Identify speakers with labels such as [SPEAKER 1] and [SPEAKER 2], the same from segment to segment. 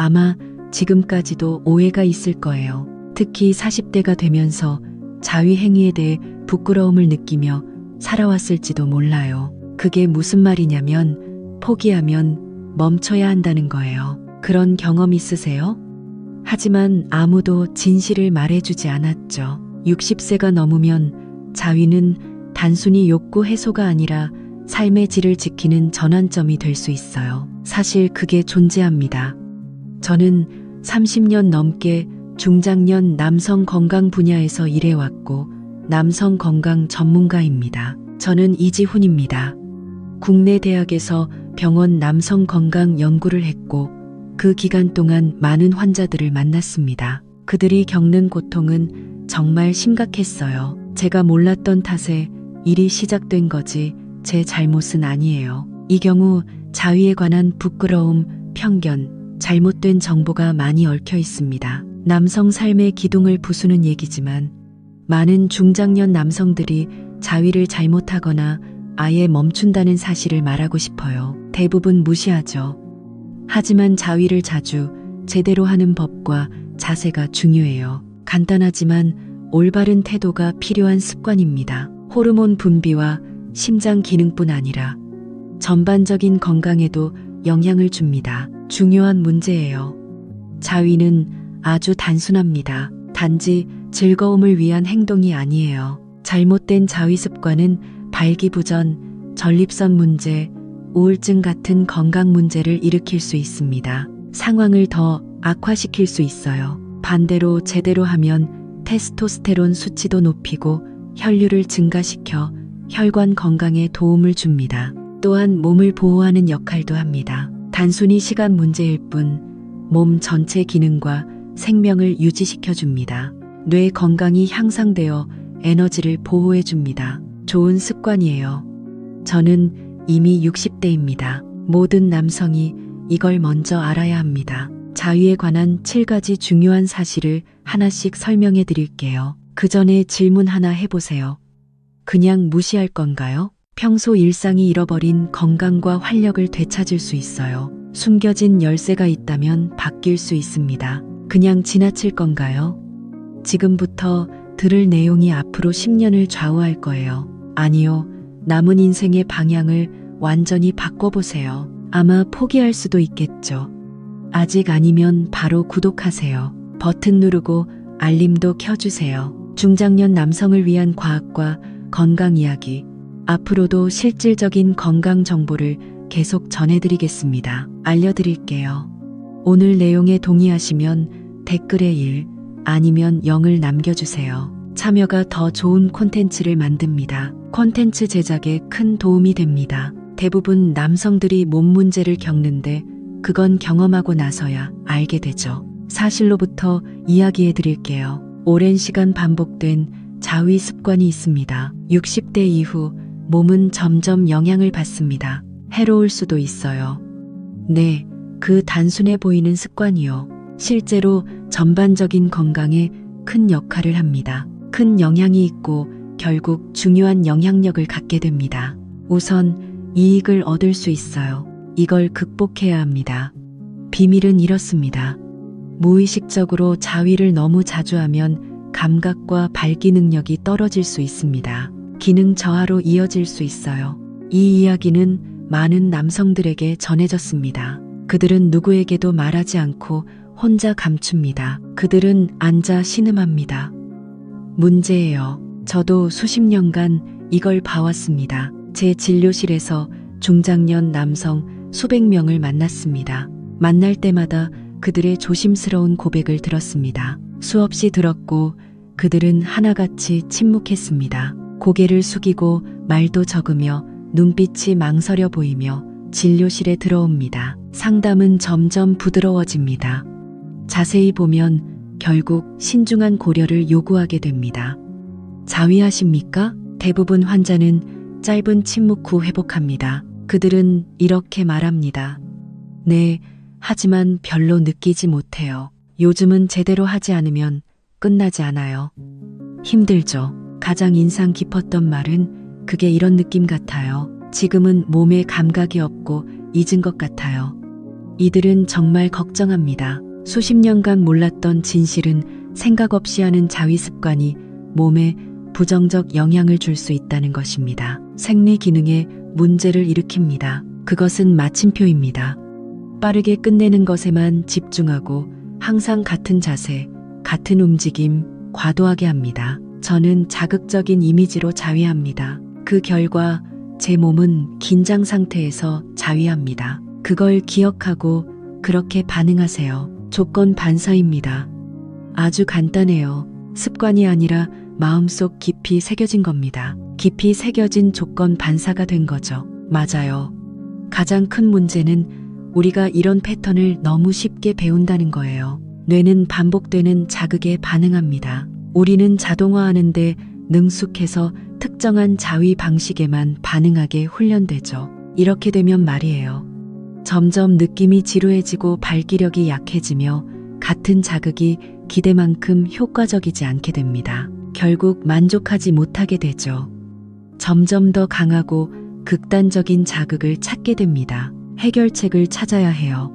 [SPEAKER 1] 아마 지금까지도 오해가 있을 거예요. 특히 40대가 되면서 자위 행위에 대해 부끄러움을 느끼며 살아왔을지도 몰라요. 그게 무슨 말이냐면 포기하면 멈춰야 한다는 거예요. 그런 경험 있으세요? 하지만 아무도 진실을 말해주지 않았죠. 60세가 넘으면 자위는 단순히 욕구 해소가 아니라 삶의 질을 지키는 전환점이 될 수 있어요. 사실 그게 존재합니다. 저는 30년 넘게 중장년 남성 건강 분야에서 일해왔고 남성 건강 전문가입니다. 저는 이지훈입니다. 국내 대학에서 병원 남성 건강 연구를 했고 그 기간 동안 많은 환자들을 만났습니다. 그들이 겪는 고통은 정말 심각했어요. 제가 몰랐던 탓에 일이 시작된 거지 제 잘못은 아니에요. 이 경우 자위에 관한 부끄러움, 편견, 잘못된 정보가 많이 얽혀 있습니다. 남성 삶의 기둥을 부수는 얘기지만 많은 중장년 남성들이 자위를 잘못하거나 아예 멈춘다는 사실을 말하고 싶어요. 대부분 무시하죠. 하지만 자위를 자주 제대로 하는 법과 자세가 중요해요. 간단하지만 올바른 태도가 필요한 습관입니다. 호르몬 분비와 심장 기능뿐 아니라 전반적인 건강에도 영향을 줍니다. 중요한 문제예요. 자위는 아주 단순합니다. 단지 즐거움을 위한 행동이 아니에요. 잘못된 자위 습관은 발기부전, 전립선 문제, 우울증 같은 건강 문제를 일으킬 수 있습니다. 상황을 더 악화시킬 수 있어요. 반대로 제대로 하면 테스토스테론 수치도 높이고 혈류를 증가시켜 혈관 건강에 도움을 줍니다. 또한 몸을 보호하는 역할도 합니다. 단순히 시간 문제일 뿐 몸 전체 기능과 생명을 유지시켜 줍니다. 뇌 건강이 향상되어 에너지를 보호해 줍니다. 좋은 습관이에요. 저는 이미 60대입니다. 모든 남성이 이걸 먼저 알아야 합니다. 자위에 관한 7가지 중요한 사실을 하나씩 설명해 드릴게요. 그 전에 질문 하나 해보세요. 그냥 무시할 건가요? 평소 일상이 잃어버린 건강과 활력을 되찾을 수 있어요. 숨겨진 열쇠가 있다면 바뀔 수 있습니다. 그냥 지나칠 건가요? 지금부터 들을 내용이 앞으로 10년을 좌우할 거예요. 아니요. 남은 인생의 방향을 완전히 바꿔보세요. 아마 포기할 수도 있겠죠. 아직 아니면 바로 구독하세요. 버튼 누르고 알림도 켜주세요. 중장년 남성을 위한 과학과 건강 이야기. 앞으로도 실질적인 건강 정보를 계속 전해드리겠습니다. 알려드릴게요. 오늘 내용에 동의하시면 댓글에 1 아니면 0을 남겨주세요. 참여가 더 좋은 콘텐츠를 만듭니다. 콘텐츠 제작에 큰 도움이 됩니다. 대부분 남성들이 몸 문제를 겪는데 그건 경험하고 나서야 알게 되죠. 사실로부터 이야기해 드릴게요. 오랜 시간 반복된 자위 습관이 있습니다. 60대 이후 몸은 점점 영향을 받습니다. 해로울 수도 있어요. 네, 그 단순해 보이는 습관이요. 실제로 전반적인 건강에 큰 역할을 합니다. 큰 영향이 있고 결국 중요한 영향력을 갖게 됩니다. 우선 이익을 얻을 수 있어요. 이걸 극복해야 합니다. 비밀은 이렇습니다. 무의식적으로 자위를 너무 자주 하면 감각과 발기 능력이 떨어질 수 있습니다. 기능 저하로 이어질 수 있어요. 이 이야기는 많은 남성들에게 전해졌습니다. 그들은 누구에게도 말하지 않고 혼자 감춥니다. 그들은 앉아 신음합니다. 문제예요. 저도 수십 년간 이걸 봐왔습니다. 제 진료실에서 중장년 남성 수백 명을 만났습니다. 만날 때마다 그들의 조심스러운 고백을 들었습니다. 수없이 들었고 그들은 하나같이 침묵했습니다. 고개를 숙이고 말도 적으며 눈빛이 망설여 보이며 진료실에 들어옵니다. 상담은 점점 부드러워집니다. 자세히 보면 결국 신중한 고려를 요구하게 됩니다. 자위하십니까? 대부분 환자는 짧은 침묵 후 회복합니다. 그들은 이렇게 말합니다. 네, 하지만 별로 느끼지 못해요. 요즘은 제대로 하지 않으면 끝나지 않아요. 힘들죠. 가장 인상 깊었던 말은 그게 이런 느낌 같아요. 지금은 몸에 감각이 없고 잊은 것 같아요. 이들은 정말 걱정합니다. 수십 년간 몰랐던 진실은 생각 없이 하는 자위 습관이 몸에 부정적 영향을 줄 수 있다는 것입니다. 생리 기능에 문제를 일으킵니다. 그것은 마침표입니다. 빠르게 끝내는 것에만 집중하고 항상 같은 자세, 같은 움직임, 과도하게 합니다. 저는 자극적인 이미지로 자위합니다. 그 결과 제 몸은 긴장 상태에서 자위합니다. 그걸 기억하고 그렇게 반응하세요. 조건 반사입니다. 아주 간단해요. 습관이 아니라 마음속 깊이 새겨진 겁니다. 깊이 새겨진 조건 반사가 된 거죠. 맞아요. 가장 큰 문제는 우리가 이런 패턴을 너무 쉽게 배운다는 거예요. 뇌는 반복되는 자극에 반응합니다. 우리는 자동화하는데 능숙해서 특정한 자위 방식에만 반응하게 훈련되죠. 이렇게 되면 말이에요. 점점 느낌이 지루해지고 발기력이 약해지며 같은 자극이 기대만큼 효과적이지 않게 됩니다. 결국 만족하지 못하게 되죠. 점점 더 강하고 극단적인 자극을 찾게 됩니다. 해결책을 찾아야 해요.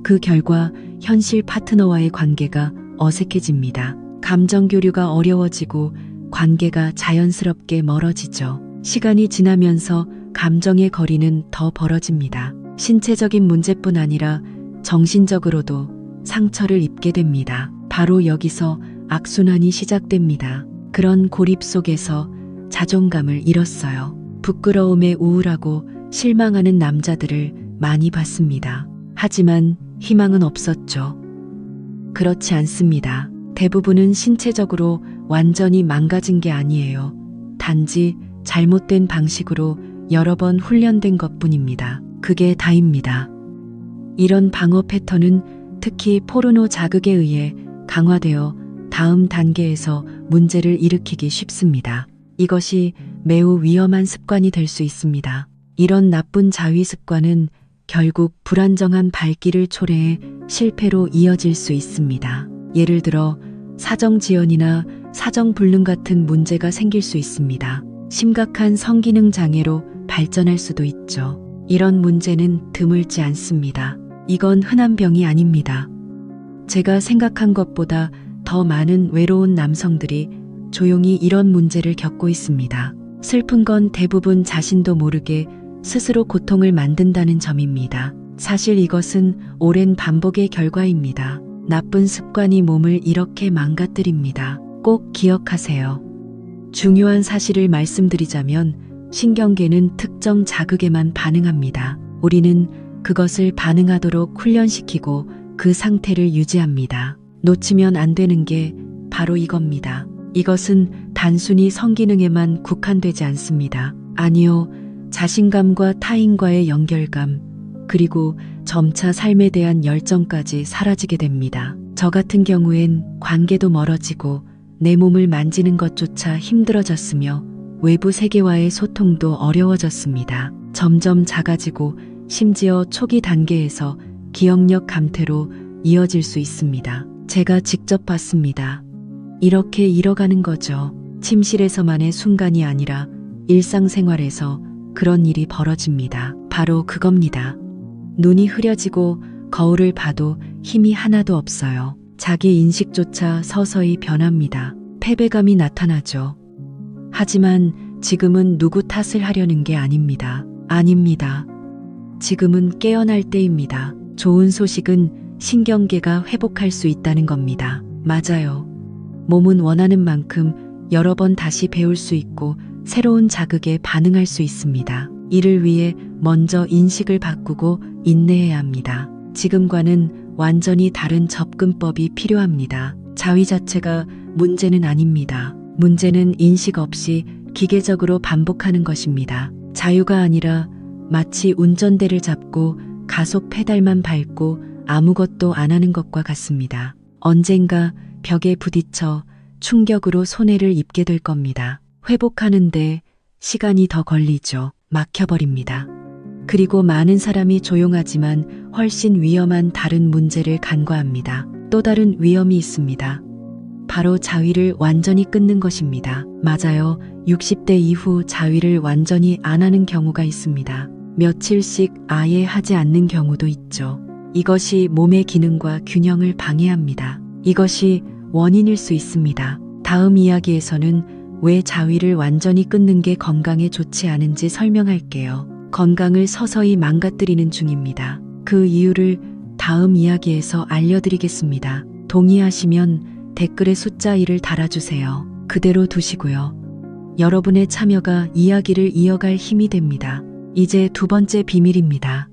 [SPEAKER 1] 그 결과 현실 파트너와의 관계가 어색해집니다. 감정 교류가 어려워지고 관계가 자연스럽게 멀어지죠. 시간이 지나면서 감정의 거리는 더 벌어집니다. 신체적인 문제뿐 아니라 정신적으로도 상처를 입게 됩니다. 바로 여기서 악순환이 시작됩니다. 그런 고립 속에서 자존감을 잃었어요. 부끄러움에 우울하고 실망하는 남자들을 많이 봤습니다. 하지만 희망은 없었죠. 그렇지 않습니다. 대부분은 신체적으로 완전히 망가진 게 아니에요. 단지 잘못된 방식으로 여러 번 훈련된 것뿐입니다. 그게 다입니다. 이런 방어 패턴은 특히 포르노 자극에 의해 강화되어 다음 단계에서 문제를 일으키기 쉽습니다. 이것이 매우 위험한 습관이 될 수 있습니다. 이런 나쁜 자위 습관은 결국 불안정한 발길을 초래해 실패로 이어질 수 있습니다. 예를 들어 사정지연이나 사정불능 같은 문제가 생길 수 있습니다. 심각한 성기능 장애로 발전할 수도 있죠. 이런 문제는 드물지 않습니다. 이건 흔한 병이 아닙니다. 제가 생각한 것보다 더 많은 외로운 남성들이 조용히 이런 문제를 겪고 있습니다. 슬픈 건 대부분 자신도 모르게 스스로 고통을 만든다는 점입니다. 사실 이것은 오랜 반복의 결과입니다. 나쁜 습관이 몸을 이렇게 망가뜨립니다. 꼭 기억하세요. 중요한 사실을 말씀드리자면 신경계는 특정 자극에만 반응합니다. 우리는 그것을 반응하도록 훈련시키고 그 상태를 유지합니다. 놓치면 안 되는 게 바로 이겁니다. 이것은 단순히 성기능에만 국한되지 않습니다. 아니요, 자신감과 타인과의 연결감, 그리고 점차 삶에 대한 열정까지 사라지게 됩니다. 저 같은 경우엔 관계도 멀어지고 내 몸을 만지는 것조차 힘들어졌으며 외부 세계와의 소통도 어려워졌습니다. 점점 작아지고 심지어 초기 단계에서 기억력 감퇴로 이어질 수 있습니다. 제가 직접 봤습니다. 이렇게 잃어가는 거죠. 침실에서만의 순간이 아니라 일상생활에서 그런 일이 벌어집니다. 바로 그겁니다. 눈이 흐려지고 거울을 봐도 힘이 하나도 없어요. 자기 인식조차 서서히 변합니다. 패배감이 나타나죠. 하지만 지금은 누구 탓을 하려는 게 아닙니다. 아닙니다. 지금은 깨어날 때입니다. 좋은 소식은 신경계가 회복할 수 있다는 겁니다. 맞아요. 몸은 원하는 만큼 여러 번 다시 배울 수 있고 새로운 자극에 반응할 수 있습니다. 이를 위해 먼저 인식을 바꾸고 인내해야 합니다. 지금과는 완전히 다른 접근법이 필요합니다. 자위 자체가 문제는 아닙니다. 문제는 인식 없이 기계적으로 반복하는 것입니다. 자유가 아니라 마치 운전대를 잡고 가속 페달만 밟고 아무것도 안 하는 것과 같습니다. 언젠가 벽에 부딪혀 충격으로 손해를 입게 될 겁니다. 회복하는데 시간이 더 걸리죠. 막혀버립니다. 그리고 많은 사람이 조용하지만 훨씬 위험한 다른 문제를 간과합니다. 또 다른 위험이 있습니다. 바로 자위를 완전히 끊는 것입니다. 맞아요. 60대 이후 자위를 완전히 안 하는 경우가 있습니다. 며칠씩 아예 하지 않는 경우도 있죠. 이것이 몸의 기능과 균형을 방해합니다. 이것이 원인일 수 있습니다. 다음 이야기에서는 왜 자위를 완전히 끊는 게 건강에 좋지 않은지 설명할게요. 건강을 서서히 망가뜨리는 중입니다. 그 이유를 다음 이야기에서 알려드리겠습니다. 동의하시면 댓글에 숫자 1을 달아주세요. 그대로 두시고요. 여러분의 참여가 이야기를 이어갈 힘이 됩니다. 이제 두 번째 비밀입니다.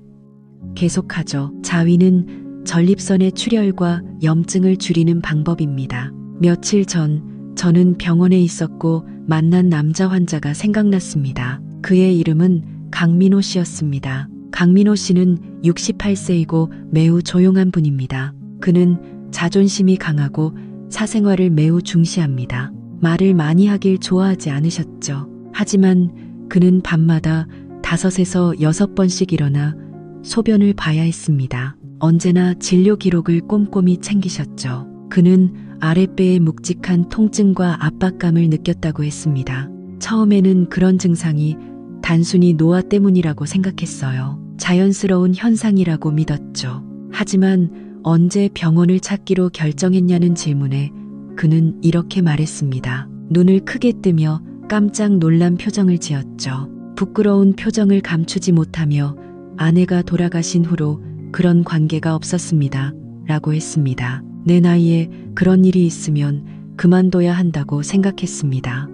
[SPEAKER 1] 계속하죠. 자위는 전립선의 출혈과 염증을 줄이는 방법입니다. 며칠 전 저는 병원에 있었고 만난 남자 환자가 생각났습니다. 그의 이름은 강민호 씨였습니다. 강민호 씨는 68세이고 매우 조용한 분입니다. 그는 자존심이 강하고 사생활을 매우 중시합니다. 말을 많이 하길 좋아하지 않으셨죠. 하지만 그는 밤마다 5에서 6번씩 일어나 소변을 봐야 했습니다. 언제나 진료 기록을 꼼꼼히 챙기셨죠. 그는 아랫배에 묵직한 통증과 압박감을 느꼈다고 했습니다. 처음에는 그런 증상이 단순히 노화 때문이라고 생각했어요. 자연스러운 현상이라고 믿었죠. 하지만 언제 병원을 찾기로 결정했냐는 질문에 그는 이렇게 말했습니다. 눈을 크게 뜨며 깜짝 놀란 표정을 지었죠. 부끄러운 표정을 감추지 못하며 아내가 돌아가신 후로 그런 관계가 없었습니다. 라고 했습니다. 내 나이에 그런 일이 있으면 그만둬야 한다고 생각했습니다.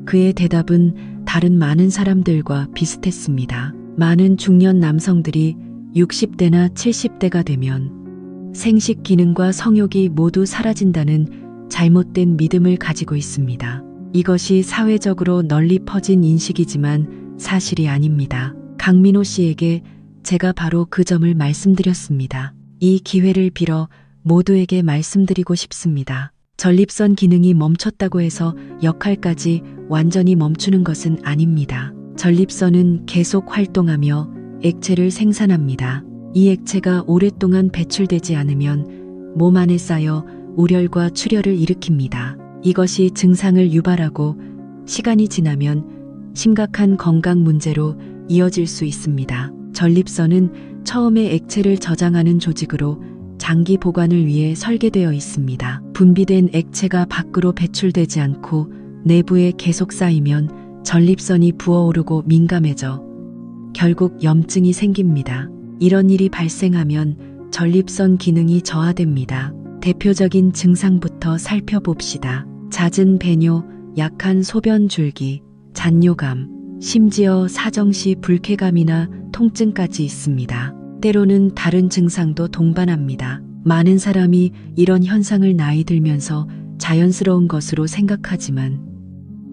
[SPEAKER 1] 그의 대답은 다른 많은 사람들과 비슷했습니다. 많은 중년 남성들이 60대나 70대가 되면 생식 기능과 성욕이 모두 사라진다는 잘못된 믿음을 가지고 있습니다. 이것이 사회적으로 널리 퍼진 인식이지만 사실이 아닙니다. 강민호 씨에게 제가 바로 그 점을 말씀드렸습니다. 이 기회를 빌어 모두에게 말씀드리고 싶습니다. 전립선 기능이 멈췄다고 해서 역할까지 완전히 멈추는 것은 아닙니다. 전립선은 계속 활동하며 액체를 생산합니다. 이 액체가 오랫동안 배출되지 않으면 몸 안에 쌓여 우렬과 출혈을 일으킵니다. 이것이 증상을 유발하고 시간이 지나면 심각한 건강 문제로 이어질 수 있습니다. 전립선은 처음에 액체를 저장하는 조직으로 장기 보관을 위해 설계되어 있습니다. 분비된 액체가 밖으로 배출되지 않고 내부에 계속 쌓이면 전립선이 부어오르고 민감해져 결국 염증이 생깁니다. 이런 일이 발생하면 전립선 기능이 저하됩니다. 대표적인 증상부터 살펴봅시다. 잦은 배뇨, 약한 소변 줄기, 잔뇨감, 심지어 사정시 불쾌감이나 통증까지 있습니다. 때로는 다른 증상도 동반합니다. 많은 사람이 이런 현상을 나이 들면서 자연스러운 것으로 생각하지만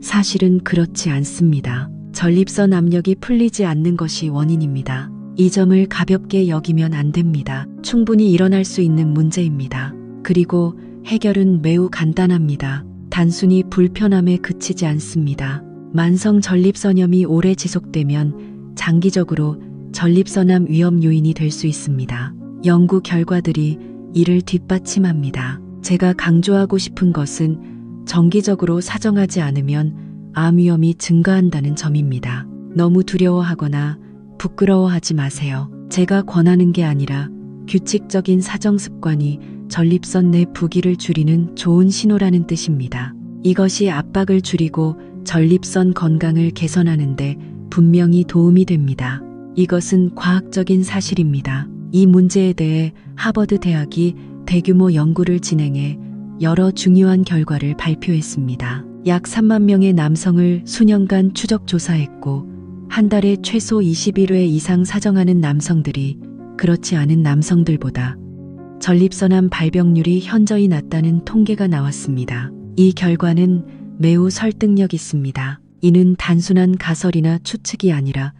[SPEAKER 1] 사실은 그렇지 않습니다. 전립선 압력이 풀리지 않는 것이 원인입니다. 이 점을 가볍게 여기면 안 됩니다. 충분히 일어날 수 있는 문제입니다. 그리고 해결은 매우 간단합니다. 단순히 불편함에 그치지 않습니다. 만성 전립선염이 오래 지속되면 장기적으로 전립선암 위험 요인이 될 수 있습니다. 연구 결과들이 이를 뒷받침합니다. 제가 강조하고 싶은 것은 정기적으로 사정하지 않으면 암 위험이 증가한다는 점입니다. 너무 두려워하거나 부끄러워하지 마세요. 제가 권하는 게 아니라 규칙적인 사정 습관이 전립선 내 부기를 줄이는 좋은 신호라는 뜻입니다. 이것이 압박을 줄이고 전립선 건강을 개선하는데 분명히 도움이 됩니다. 이것은 과학적인 사실입니다. 이 문제에 대해 하버드 대학이 대규모 연구를 진행해 여러 중요한 결과를 발표했습니다. 약 3만 명의 남성을 수년간 추적 조사했고 한 달에 최소 21회 이상 사정하는 남성들이 그렇지 않은 남성들보다 전립선암 발병률이 현저히 낮다는 통계가 나왔습니다. 이 결과는 매우 설득력 있습니다. 이는 단순한 가설이나 추측이 아니라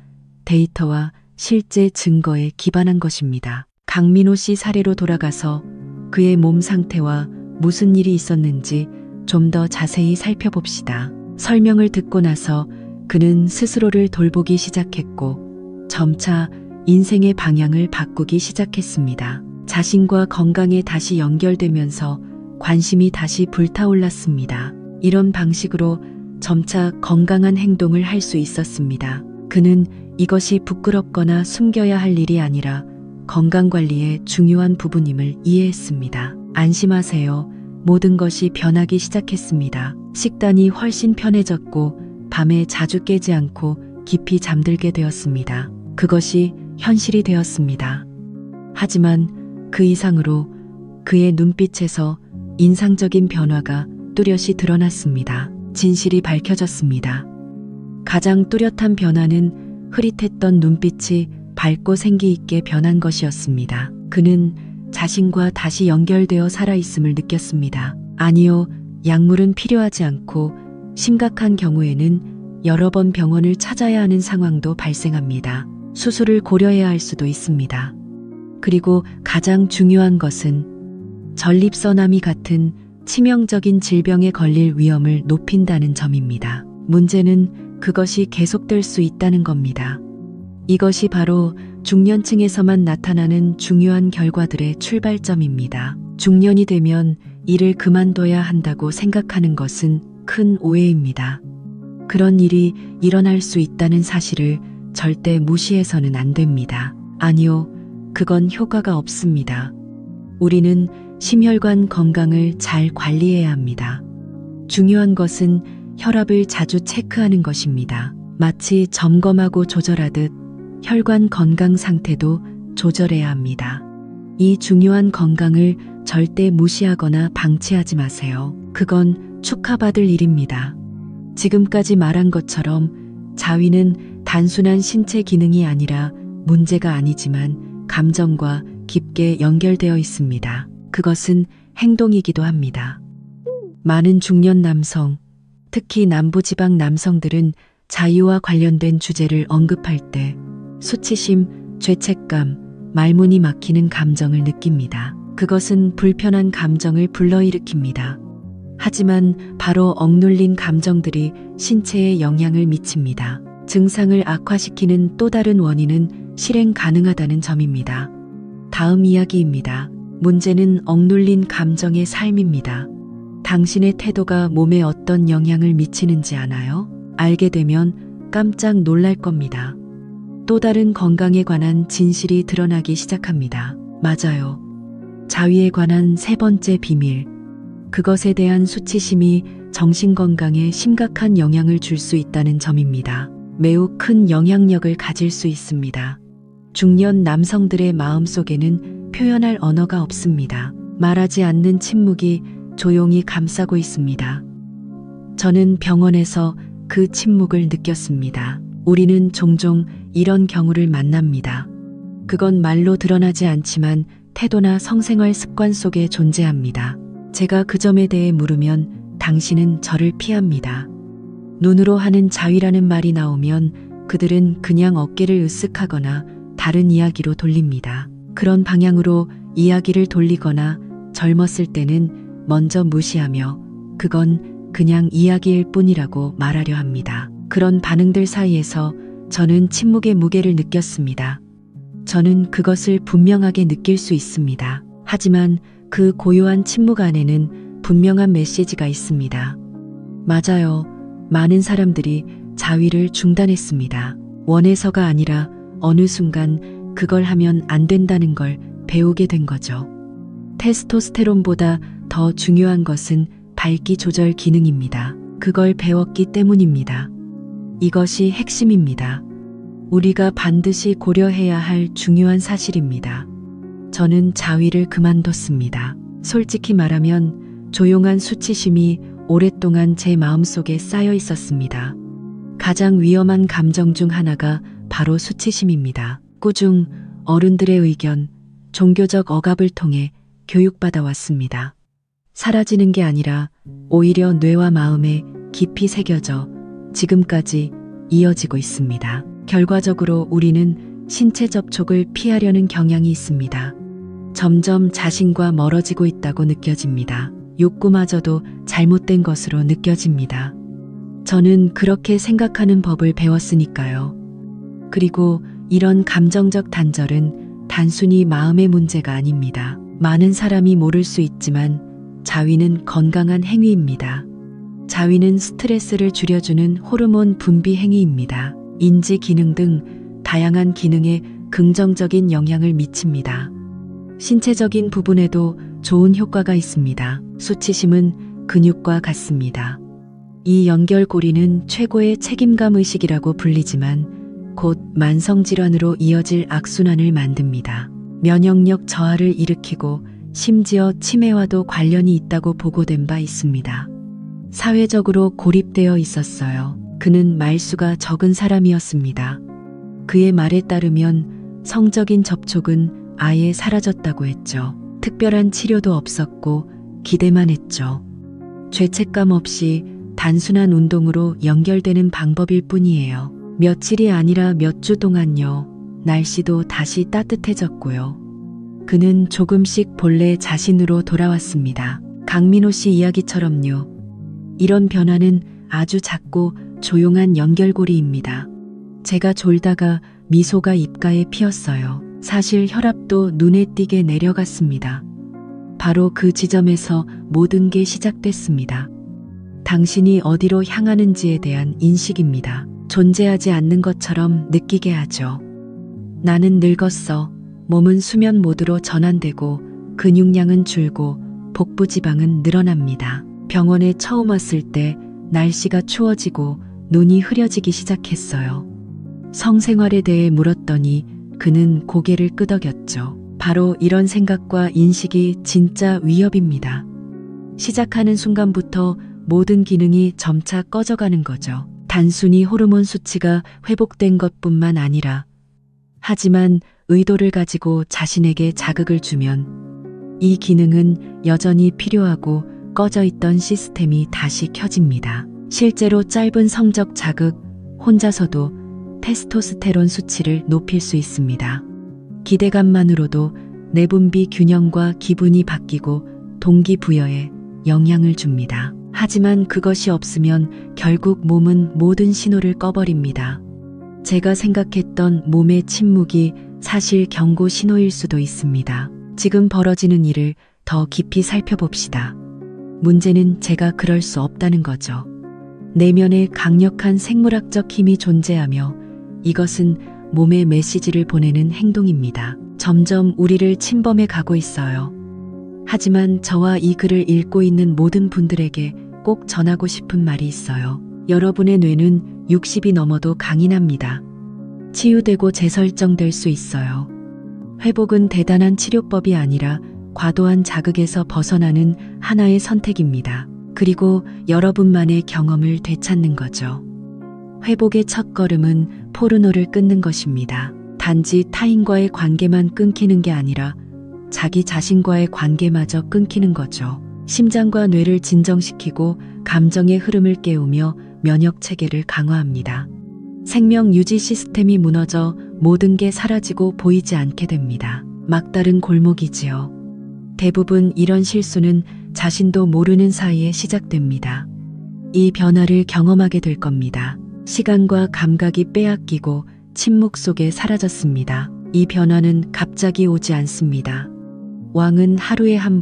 [SPEAKER 1] 데이터와 실제 증거에 기반한 것입니다. 강민호 씨 사례로 돌아가서 그의 몸 상태와 무슨 일이 있었는지 좀 더 자세히 살펴봅시다. 설명을 듣고 나서 그는 스스로를 돌보기 시작했고 점차 인생의 방향을 바꾸기 시작했습니다. 자신과 건강에 다시 연결되면서 관심이 다시 불타올랐습니다. 이런 방식으로 점차 건강한 행동을 할 수 있었습니다. 그는 이것이 부끄럽거나 숨겨야 할 일이 아니라 건강관리의 중요한 부분임을 이해했습니다. 안심하세요. 모든 것이 변하기 시작했습니다. 식단이 훨씬 편해졌고 밤에 자주 깨지 않고 깊이 잠들게 되었습니다. 그것이 현실이 되었습니다. 하지만 그 이상으로 그의 눈빛에서 인상적인 변화가 뚜렷이 드러났습니다. 진실이 밝혀졌습니다. 가장 뚜렷한 변화는 흐릿했던 눈빛이 밝고 생기 있게 변한 것이었습니다. 그는 자신과 다시 연결되어 살아있음을 느꼈습니다. 아니요, 약물은 필요하지 않고 심각한 경우에는 여러 번 병원을 찾아야 하는 상황도 발생합니다. 수술을 고려해야 할 수도 있습니다. 그리고 가장 중요한 것은 전립선암이 같은 치명적인 질병에 걸릴 위험을 높인다는 점입니다. 문제는 그것이 계속될 수 있다는 겁니다. 이것이 바로 중년층에서만 나타나는 중요한 결과들의 출발점입니다. 중년이 되면 일을 그만둬야 한다고 생각하는 것은 큰 오해입니다. 그런 일이 일어날 수 있다는 사실을 절대 무시해서는 안 됩니다. 아니요, 그건 효과가 없습니다. 우리는 심혈관 건강을 잘 관리해야 합니다. 중요한 것은 혈압을 자주 체크하는 것입니다. 마치 점검하고 조절하듯 혈관 건강 상태도 조절해야 합니다. 이 중요한 건강을 절대 무시하거나 방치하지 마세요. 그건 축하받을 일입니다. 지금까지 말한 것처럼 자위는 단순한 신체 기능이 아니라 문제가 아니지만 감정과 깊게 연결되어 있습니다. 그것은 행동이기도 합니다. 많은 중년 남성, 특히 남부지방 남성들은 자유와 관련된 주제를 언급할 때 수치심, 죄책감, 말문이 막히는 감정을 느낍니다. 그것은 불편한 감정을 불러일으킵니다. 하지만 바로 억눌린 감정들이 신체에 영향을 미칩니다. 증상을 악화시키는 또 다른 원인은 실행 가능하다는 점입니다. 다음 이야기입니다. 문제는 억눌린 감정의 삶입니다. 당신의 태도가 몸에 어떤 영향을 미치는지 아나요? 알게 되면 깜짝 놀랄 겁니다. 또 다른 건강에 관한 진실이 드러나기 시작합니다. 맞아요. 자위에 관한 세 번째 비밀. 그것에 대한 수치심이 정신건강에 심각한 영향을 줄 수 있다는 점입니다. 매우 큰 영향력을 가질 수 있습니다. 중년 남성들의 마음속에는 표현할 언어가 없습니다. 말하지 않는 침묵이 조용히 감싸고 있습니다. 저는 병원에서 그 침묵을 느꼈습니다. 우리는 종종 이런 경우를 만납니다. 그건 말로 드러나지 않지만 태도나 성생활 습관 속에 존재합니다. 제가 그 점에 대해 물으면 당신은 저를 피합니다. 눈으로 하는 자위라는 말이 나오면 그들은 그냥 어깨를 으쓱하거나 다른 이야기로 돌립니다. 그런 방향으로 이야기를 돌리거나 젊었을 때는 먼저 무시하며 그건 그냥 이야기일 뿐이라고 말하려 합니다. 그런 반응들 사이에서 저는 침묵의 무게를 느꼈습니다. 저는 그것을 분명하게 느낄 수 있습니다. 하지만 그 고요한 침묵 안에는 분명한 메시지가 있습니다. 맞아요. 많은 사람들이 자위를 중단했습니다. 원해서가 아니라 어느 순간 그걸 하면 안 된다는 걸 배우게 된 거죠. 테스토스테론보다 더 중요한 것은 발기 조절 기능입니다. 그걸 배웠기 때문입니다. 이것이 핵심입니다. 우리가 반드시 고려해야 할 중요한 사실입니다. 저는 자위를 그만뒀습니다. 솔직히 말하면 조용한 수치심이 오랫동안 제 마음속에 쌓여 있었습니다. 가장 위험한 감정 중 하나가 바로 수치심입니다. 꾸중 어른들의 의견, 종교적 억압을 통해 교육받아 왔습니다. 사라지는 게 아니라 오히려 뇌와 마음에 깊이 새겨져 지금까지 이어지고 있습니다. 결과적으로 우리는 신체 접촉을 피하려는 경향이 있습니다. 점점 자신과 멀어지고 있다고 느껴집니다. 욕구마저도 잘못된 것으로 느껴집니다. 저는 그렇게 생각하는 법을 배웠으니까요. 그리고 이런 감정적 단절은 단순히 마음의 문제가 아닙니다. 많은 사람이 모를 수 있지만 자위는 건강한 행위입니다. 자위는 스트레스를 줄여주는 호르몬 분비 행위입니다. 인지 기능 등 다양한 기능에 긍정적인 영향을 미칩니다. 신체적인 부분에도 좋은 효과가 있습니다. 수치심은 근육과 같습니다. 이 연결고리는 최고의 책임감 의식이라고 불리지만 곧 만성질환으로 이어질 악순환을 만듭니다. 면역력 저하를 일으키고 심지어 치매와도 관련이 있다고 보고된 바 있습니다. 사회적으로 고립되어 있었어요. 그는 말수가 적은 사람이었습니다. 그의 말에 따르면 성적인 접촉은 아예 사라졌다고 했죠. 특별한 치료도 없었고 기대만 했죠. 죄책감 없이 단순한 운동으로 연결되는 방법일 뿐이에요. 며칠이 아니라 몇 주 동안요. 날씨도 다시 따뜻해졌고요. 그는 조금씩 본래 자신으로 돌아왔습니다. 강민호 씨 이야기처럼요. 이런 변화는 아주 작고 조용한 연결고리입니다. 제가 졸다가 미소가 입가에 피었어요. 사실 혈압도 눈에 띄게 내려갔습니다. 바로 그 지점에서 모든 게 시작됐습니다. 당신이 어디로 향하는지에 대한 인식입니다. 존재하지 않는 것처럼 느끼게 하죠. 나는 늙었어. 몸은 수면 모드로 전환되고 근육량은 줄고 복부 지방은 늘어납니다. 병원에 처음 왔을 때 날씨가 추워지고 눈이 흐려지기 시작했어요. 성생활에 대해 물었더니 그는 고개를 끄덕였죠. 바로 이런 생각과 인식이 진짜 위협입니다. 시작하는 순간부터 모든 기능이 점차 꺼져가는 거죠. 단순히 호르몬 수치가 회복된 것뿐만 아니라 하지만 의도를 가지고 자신에게 자극을 주면 이 기능은 여전히 필요하고 꺼져 있던 시스템이 다시 켜집니다. 실제로 짧은 성적 자극, 혼자서도 테스토스테론 수치를 높일 수 있습니다. 기대감만으로도 내분비 균형과 기분이 바뀌고 동기부여에 영향을 줍니다. 하지만 그것이 없으면 결국 몸은 모든 신호를 꺼버립니다. 제가 생각했던 몸의 침묵이 사실 경고 신호일 수도 있습니다. 지금 벌어지는 일을 더 깊이 살펴봅시다. 문제는 제가 그럴 수 없다는 거죠. 내면에 강력한 생물학적 힘이 존재하며 이것은 몸에 메시지를 보내는 행동입니다. 점점 우리를 침범해 가고 있어요. 하지만 저와 이 글을 읽고 있는 모든 분들에게 꼭 전하고 싶은 말이 있어요. 여러분의 뇌는 60이 넘어도 강인합니다. 치유되고 재설정될 수 있어요. 회복은 대단한 치료법이 아니라 과도한 자극에서 벗어나는 하나의 선택입니다. 그리고 여러분만의 경험을 되찾는 거죠. 회복의 첫걸음은 포르노를 끊는 것입니다. 단지 타인과의 관계만 끊기는 게 아니라 자기 자신과의 관계마저 끊기는 거죠. 심장과 뇌를 진정시키고 감정의 흐름을 깨우며 면역 체계를 강화합니다. 생명 유지 시스템이 무너져 모든 게 사라지고 보이지 않게 됩니다. 막다른 골목이지요. 대부분 이런 실수는 자신도 모르는 사이에 시작됩니다. 이 변화를 경험하게 될 겁니다. 시간과 감각이 빼앗기고 침묵 속에 사라졌습니다. 이 변화는 갑자기 오지 않습니다. 왕은 하루에 한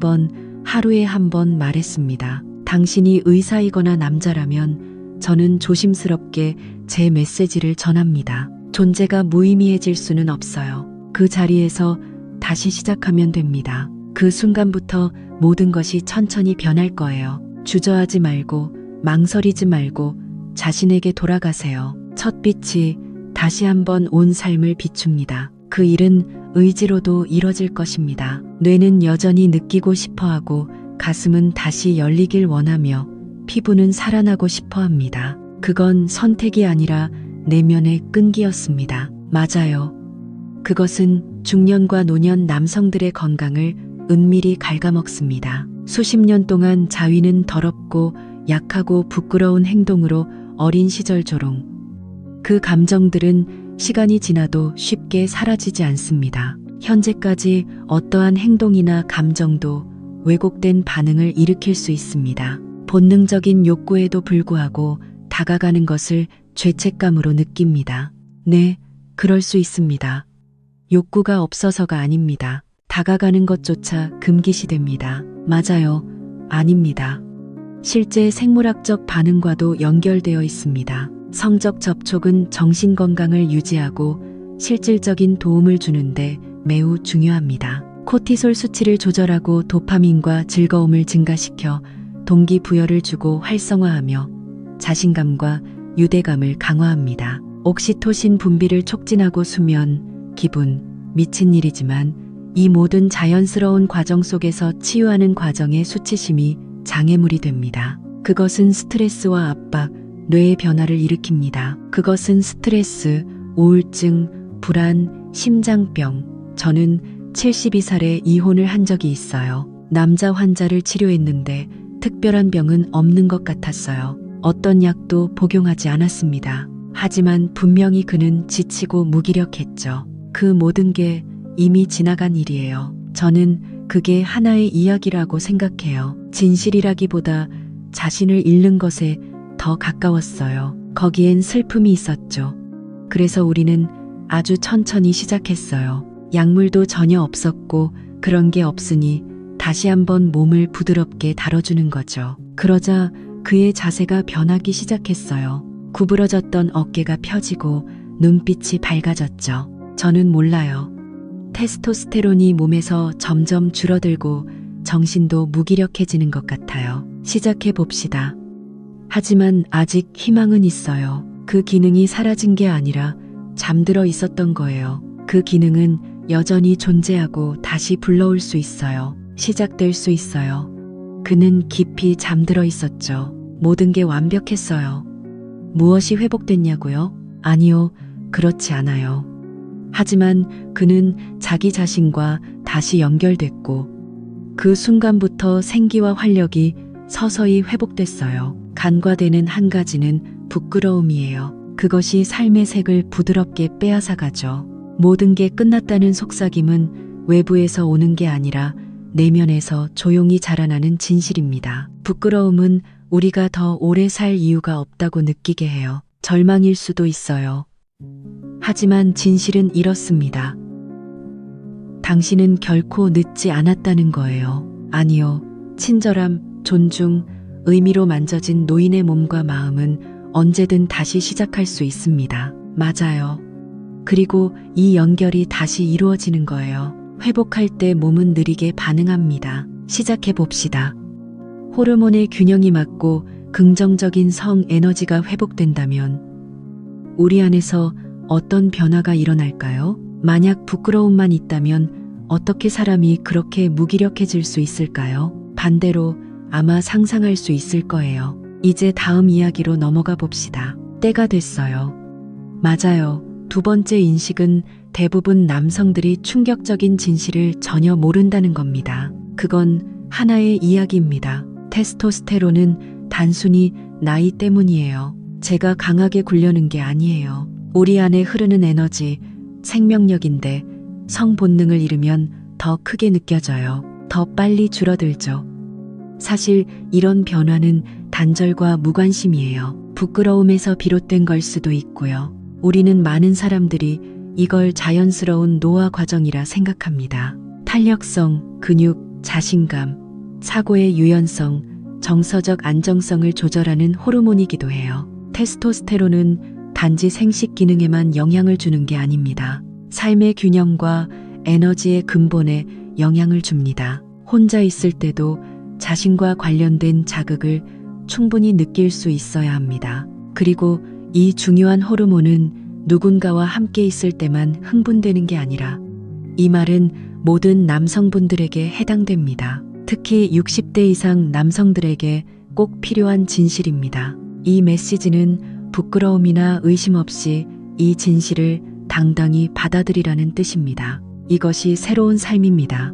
[SPEAKER 1] 번 말했습니다. 당신이 의사이거나 남자라면 저는 조심스럽게 제 메시지를 전합니다. 존재가 무의미해질 수는 없어요. 그 자리에서 다시 시작하면 됩니다. 그 순간부터 모든 것이 천천히 변할 거예요. 주저하지 말고 망설이지 말고 자신에게 돌아가세요. 첫 빛이 다시 한번 온 삶을 비춥니다. 그 일은 의지로도 이뤄질 것입니다. 뇌는 여전히 느끼고 싶어하고 가슴은 다시 열리길 원하며 피부는 살아나고 싶어합니다. 그건 선택이 아니라 내면의 끈기였습니다. 맞아요. 그것은 중년과 노년 남성들의 건강을 은밀히 갉아먹습니다. 수십 년 동안 자위는 더럽고 약하고 부끄러운 행동으로 어린 시절 조롱. 그 감정들은 시간이 지나도 쉽게 사라지지 않습니다. 현재까지 어떠한 행동이나 감정도 왜곡된 반응을 일으킬 수 있습니다. 본능적인 욕구에도 불구하고 다가가는 것을 죄책감으로 느낍니다. 네, 그럴 수 있습니다. 욕구가 없어서가 아닙니다. 다가가는 것조차 금기시됩니다. 맞아요. 아닙니다. 실제 생물학적 반응과도 연결되어 있습니다. 성적 접촉은 정신 건강을 유지하고 실질적인 도움을 주는데 매우 중요합니다. 코티솔 수치를 조절하고 도파민과 즐거움을 증가시켜 동기부여를 주고 활성화하며 자신감과 유대감을 강화합니다. 옥시토신 분비를 촉진하고 수면, 기분, 미친 일이지만 이 모든 자연스러운 과정 속에서 치유하는 과정의 수치심이 장애물이 됩니다. 그것은 스트레스와 압박, 뇌의 변화를 일으킵니다. 그것은 스트레스, 우울증, 불안, 심장병. 저는 72살에 이혼을 한 적이 있어요. 남자 환자를 치료했는데 특별한 병은 없는 것 같았어요. 어떤 약도 복용하지 않았습니다. 하지만 분명히 그는 지치고 무기력했죠. 그 모든 게 이미 지나간 일이에요. 저는 그게 하나의 이야기라고 생각해요. 진실이라기보다 자신을 잃는 것에 더 가까웠어요. 거기엔 슬픔이 있었죠. 그래서 우리는 아주 천천히 시작했어요. 약물도 전혀 없었고 그런 게 없으니 다시 한번 몸을 부드럽게 다뤄주는 거죠. 그러자 그의 자세가 변하기 시작했어요. 구부러졌던 어깨가 펴지고 눈빛이 밝아졌죠. 저는 몰라요. 테스토스테론이 몸에서 점점 줄어들고 정신도 무기력해지는 것 같아요. 시작해 봅시다. 하지만 아직 희망은 있어요. 그 기능이 사라진 게 아니라 잠들어 있었던 거예요. 그 기능은 여전히 존재하고 다시 불러올 수 있어요. 시작될 수 있어요. 그는 깊이 잠들어 있었죠. 모든 게 완벽했어요. 무엇이 회복됐냐고요? 아니요, 그렇지 않아요. 하지만 그는 자기 자신과 다시 연결됐고 그 순간부터 생기와 활력이 서서히 회복됐어요. 간과되는 한 가지는 부끄러움이에요. 그것이 삶의 색을 부드럽게 빼앗아가죠. 모든 게 끝났다는 속삭임은 외부에서 오는 게 아니라 내면에서 조용히 자라나는 진실입니다. 부끄러움은 우리가 더 오래 살 이유가 없다고 느끼게 해요. 절망일 수도 있어요. 하지만 진실은 이렇습니다. 당신은 결코 늦지 않았다는 거예요. 아니요. 친절함, 존중, 의미로 만져진 노인의 몸과 마음은 언제든 다시 시작할 수 있습니다. 맞아요. 그리고 이 연결이 다시 이루어지는 거예요. 회복할 때 몸은 느리게 반응합니다. 시작해 봅시다. 호르몬의 균형이 맞고 긍정적인 성 에너지가 회복된다면 우리 안에서 어떤 변화가 일어날까요? 만약 부끄러움만 있다면 어떻게 사람이 그렇게 무기력해질 수 있을까요? 반대로 아마 상상할 수 있을 거예요. 이제 다음 이야기로 넘어가 봅시다. 때가 됐어요. 맞아요. 두 번째 인식은 대부분 남성들이 충격적인 진실을 전혀 모른다는 겁니다. 그건 하나의 이야기입니다. 테스토스테론은 단순히 나이 때문이에요. 제가 강하게 굴려는 게 아니에요. 우리 안에 흐르는 에너지, 생명력인데 성 본능을 잃으면 더 크게 느껴져요. 더 빨리 줄어들죠. 사실 이런 변화는 단절과 무관심이에요. 부끄러움에서 비롯된 걸 수도 있고요. 우리는 많은 사람들이 이걸 자연스러운 노화 과정이라 생각합니다. 탄력성, 근육, 자신감, 사고의 유연성, 정서적 안정성을 조절하는 호르몬이기도 해요. 테스토스테론은 단지 생식 기능에만 영향을 주는 게 아닙니다. 삶의 균형과 에너지의 근본에 영향을 줍니다. 혼자 있을 때도 자신과 관련된 자극을 충분히 느낄 수 있어야 합니다. 그리고 이 중요한 호르몬은 누군가와 함께 있을 때만 흥분되는 게 아니라 이 말은 모든 남성분들에게 해당됩니다. 특히 60대 이상 남성들에게 꼭 필요한 진실입니다. 이 메시지는 부끄러움이나 의심 없이 이 진실을 당당히 받아들이라는 뜻입니다. 이것이 새로운 삶입니다.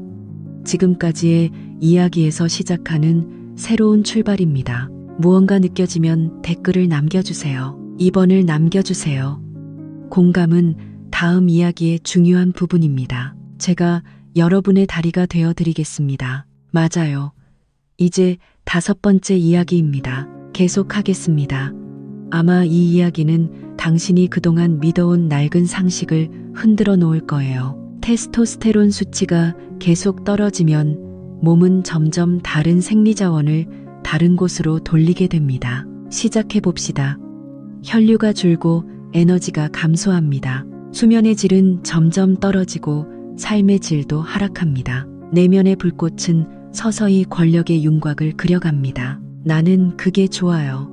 [SPEAKER 1] 지금까지의 이야기에서 시작하는 새로운 출발입니다. 무언가 느껴지면 댓글을 남겨주세요. 2번을 남겨주세요. 공감은 다음 이야기의 중요한 부분입니다. 제가 여러분의 다리가 되어드리겠습니다. 맞아요. 이제 5번째 이야기입니다. 계속하겠습니다. 아마 이 이야기는 당신이 그동안 믿어온 낡은 상식을 흔들어 놓을 거예요. 테스토스테론 수치가 계속 떨어지면 몸은 점점 다른 생리자원을 다른 곳으로 돌리게 됩니다. 시작해 봅시다. 혈류가 줄고 에너지가 감소합니다. 수면의 질은 점점 떨어지고 삶의 질도 하락합니다. 내면의 불꽃은 서서히 권력의 윤곽을 그려갑니다. 나는 그게 좋아요.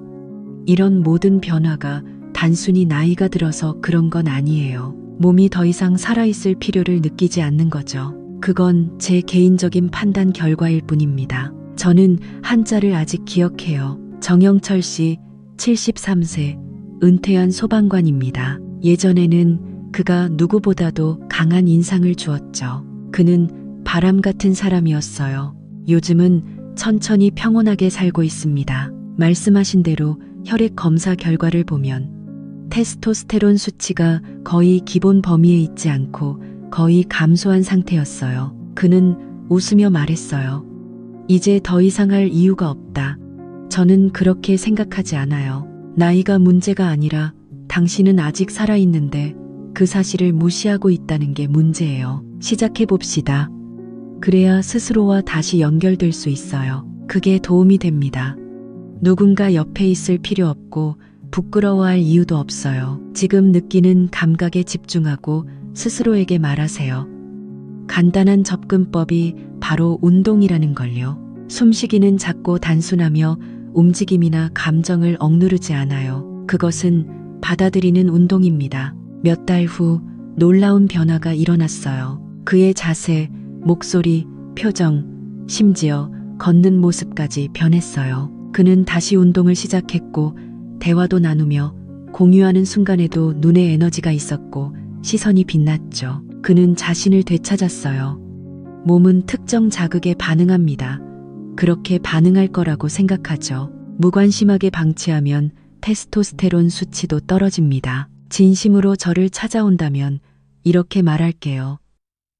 [SPEAKER 1] 이런 모든 변화가 단순히 나이가 들어서 그런 건 아니에요. 몸이 더 이상 살아있을 필요를 느끼지 않는 거죠. 그건 제 개인적인 판단 결과일 뿐입니다. 저는 한자를 아직 기억해요. 정영철 씨, 73세, 은퇴한 소방관입니다. 예전에는 그가 누구보다도 강한 인상을 주었죠. 그는 바람 같은 사람이었어요. 요즘은 천천히 평온하게 살고 있습니다. 말씀하신 대로 혈액 검사 결과를 보면 테스토스테론 수치가 거의 기본 범위에 있지 않고 거의 감소한 상태였어요. 그는 웃으며 말했어요. 이제 더 이상 할 이유가 없다. 저는 그렇게 생각하지 않아요. 나이가 문제가 아니라 당신은 아직 살아있는데 그 사실을 무시하고 있다는 게 문제예요. 시작해 봅시다. 그래야 스스로와 다시 연결될 수 있어요. 그게 도움이 됩니다. 누군가 옆에 있을 필요 없고 부끄러워할 이유도 없어요. 지금 느끼는 감각에 집중하고 스스로에게 말하세요. 간단한 접근법이 바로 운동이라는 걸요. 숨쉬기는 작고 단순하며 움직임이나 감정을 억누르지 않아요. 그것은 받아들이는 운동입니다. 몇 달 후 놀라운 변화가 일어났어요. 그의 자세, 목소리, 표정, 심지어 걷는 모습까지 변했어요. 그는 다시 운동을 시작했고 대화도 나누며 공유하는 순간에도 눈에 에너지가 있었고 시선이 빛났죠. 그는 자신을 되찾았어요. 몸은 특정 자극에 반응합니다. 그렇게 반응할 거라고 생각하죠. 무관심하게 방치하면 테스토스테론 수치도 떨어집니다. 진심으로 저를 찾아온다면 이렇게 말할게요.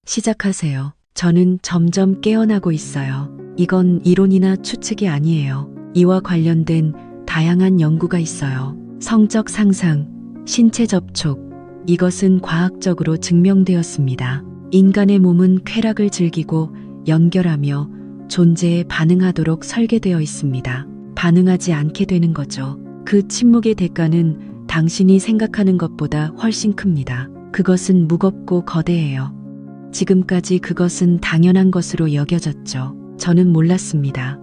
[SPEAKER 1] 시작하세요. 저는 점점 깨어나고 있어요. 이건 이론이나 추측이 아니에요. 이와 관련된 다양한 연구가 있어요. 성적 상상, 신체 접촉, 이것은 과학적으로 증명되었습니다. 인간의 몸은 쾌락을 즐기고 연결하며 존재에 반응하도록 설계되어 있습니다. 반응하지 않게 되는 거죠. 그 침묵의 대가는 당신이 생각하는 것보다 훨씬 큽니다. 그것은 무겁고 거대해요. 지금까지 그것은 당연한 것으로 여겨졌죠. 저는 몰랐습니다.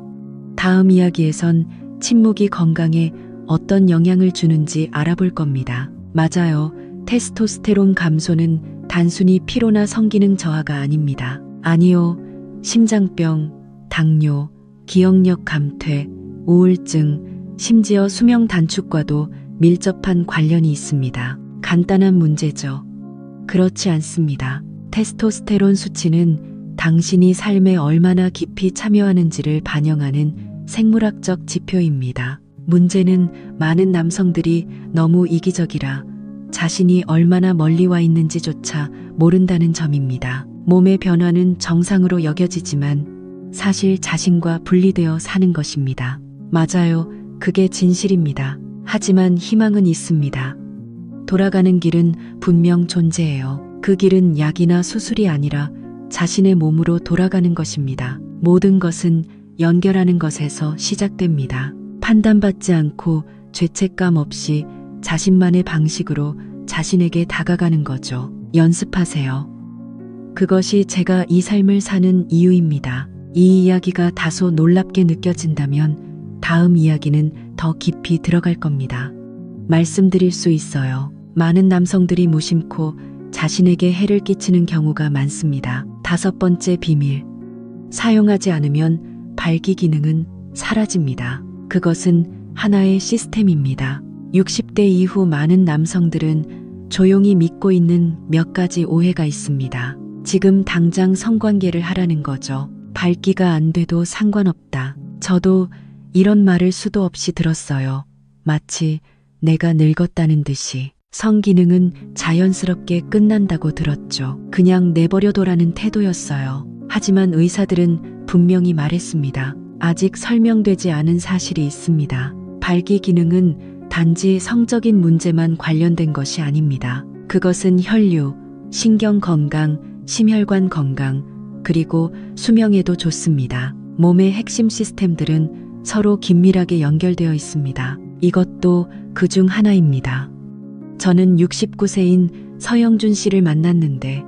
[SPEAKER 1] 다음 이야기에선 침묵이 건강에 어떤 영향을 주는지 알아볼 겁니다. 맞아요. 테스토스테론 감소는 단순히 피로나 성기능 저하가 아닙니다. 아니요. 심장병, 당뇨, 기억력 감퇴, 우울증, 심지어 수명 단축과도 밀접한 관련이 있습니다. 간단한 문제죠. 그렇지 않습니다. 테스토스테론 수치는 당신이 삶에 얼마나 깊이 참여하는지를 반영하는 생물학적 지표입니다. 문제는 많은 남성들이 너무 이기적이라 자신이 얼마나 멀리 와 있는지조차 모른다는 점입니다. 몸의 변화는 정상으로 여겨지지만 사실 자신과 분리되어 사는 것입니다. 맞아요. 그게 진실입니다. 하지만 희망은 있습니다. 돌아가는 길은 분명 존재해요. 그 길은 약이나 수술이 아니라 자신의 몸으로 돌아가는 것입니다. 모든 것은 연결하는 것에서 시작됩니다. 판단받지 않고 죄책감 없이 자신만의 방식으로 자신에게 다가가는 거죠. 연습하세요. 그것이 제가 이 삶을 사는 이유입니다. 이 이야기가 다소 놀랍게 느껴진다면 다음 이야기는 더 깊이 들어갈 겁니다. 말씀드릴 수 있어요. 많은 남성들이 무심코 자신에게 해를 끼치는 경우가 많습니다. 5번째 비밀. 사용하지 않으면 발기 기능은 사라집니다. 그것은 하나의 시스템입니다. 60대 이후 많은 남성들은 조용히 믿고 있는 몇 가지 오해가 있습니다. 지금 당장 성관계를 하라는 거죠. 발기가 안 돼도 상관없다. 저도 이런 말을 수도 없이 들었어요. 마치 내가 늙었다는 듯이. 성기능은 자연스럽게 끝난다고 들었죠. 그냥 내버려둬라는 태도였어요. 하지만 의사들은 분명히 말했습니다. 아직 설명되지 않은 사실이 있습니다. 발기 기능은 단지 성적인 문제만 관련된 것이 아닙니다. 그것은 혈류, 신경 건강, 심혈관 건강, 그리고 수명에도 좋습니다. 몸의 핵심 시스템들은 서로 긴밀하게 연결되어 있습니다. 이것도 그중 하나입니다. 저는 69세인 서영준 씨를 만났는데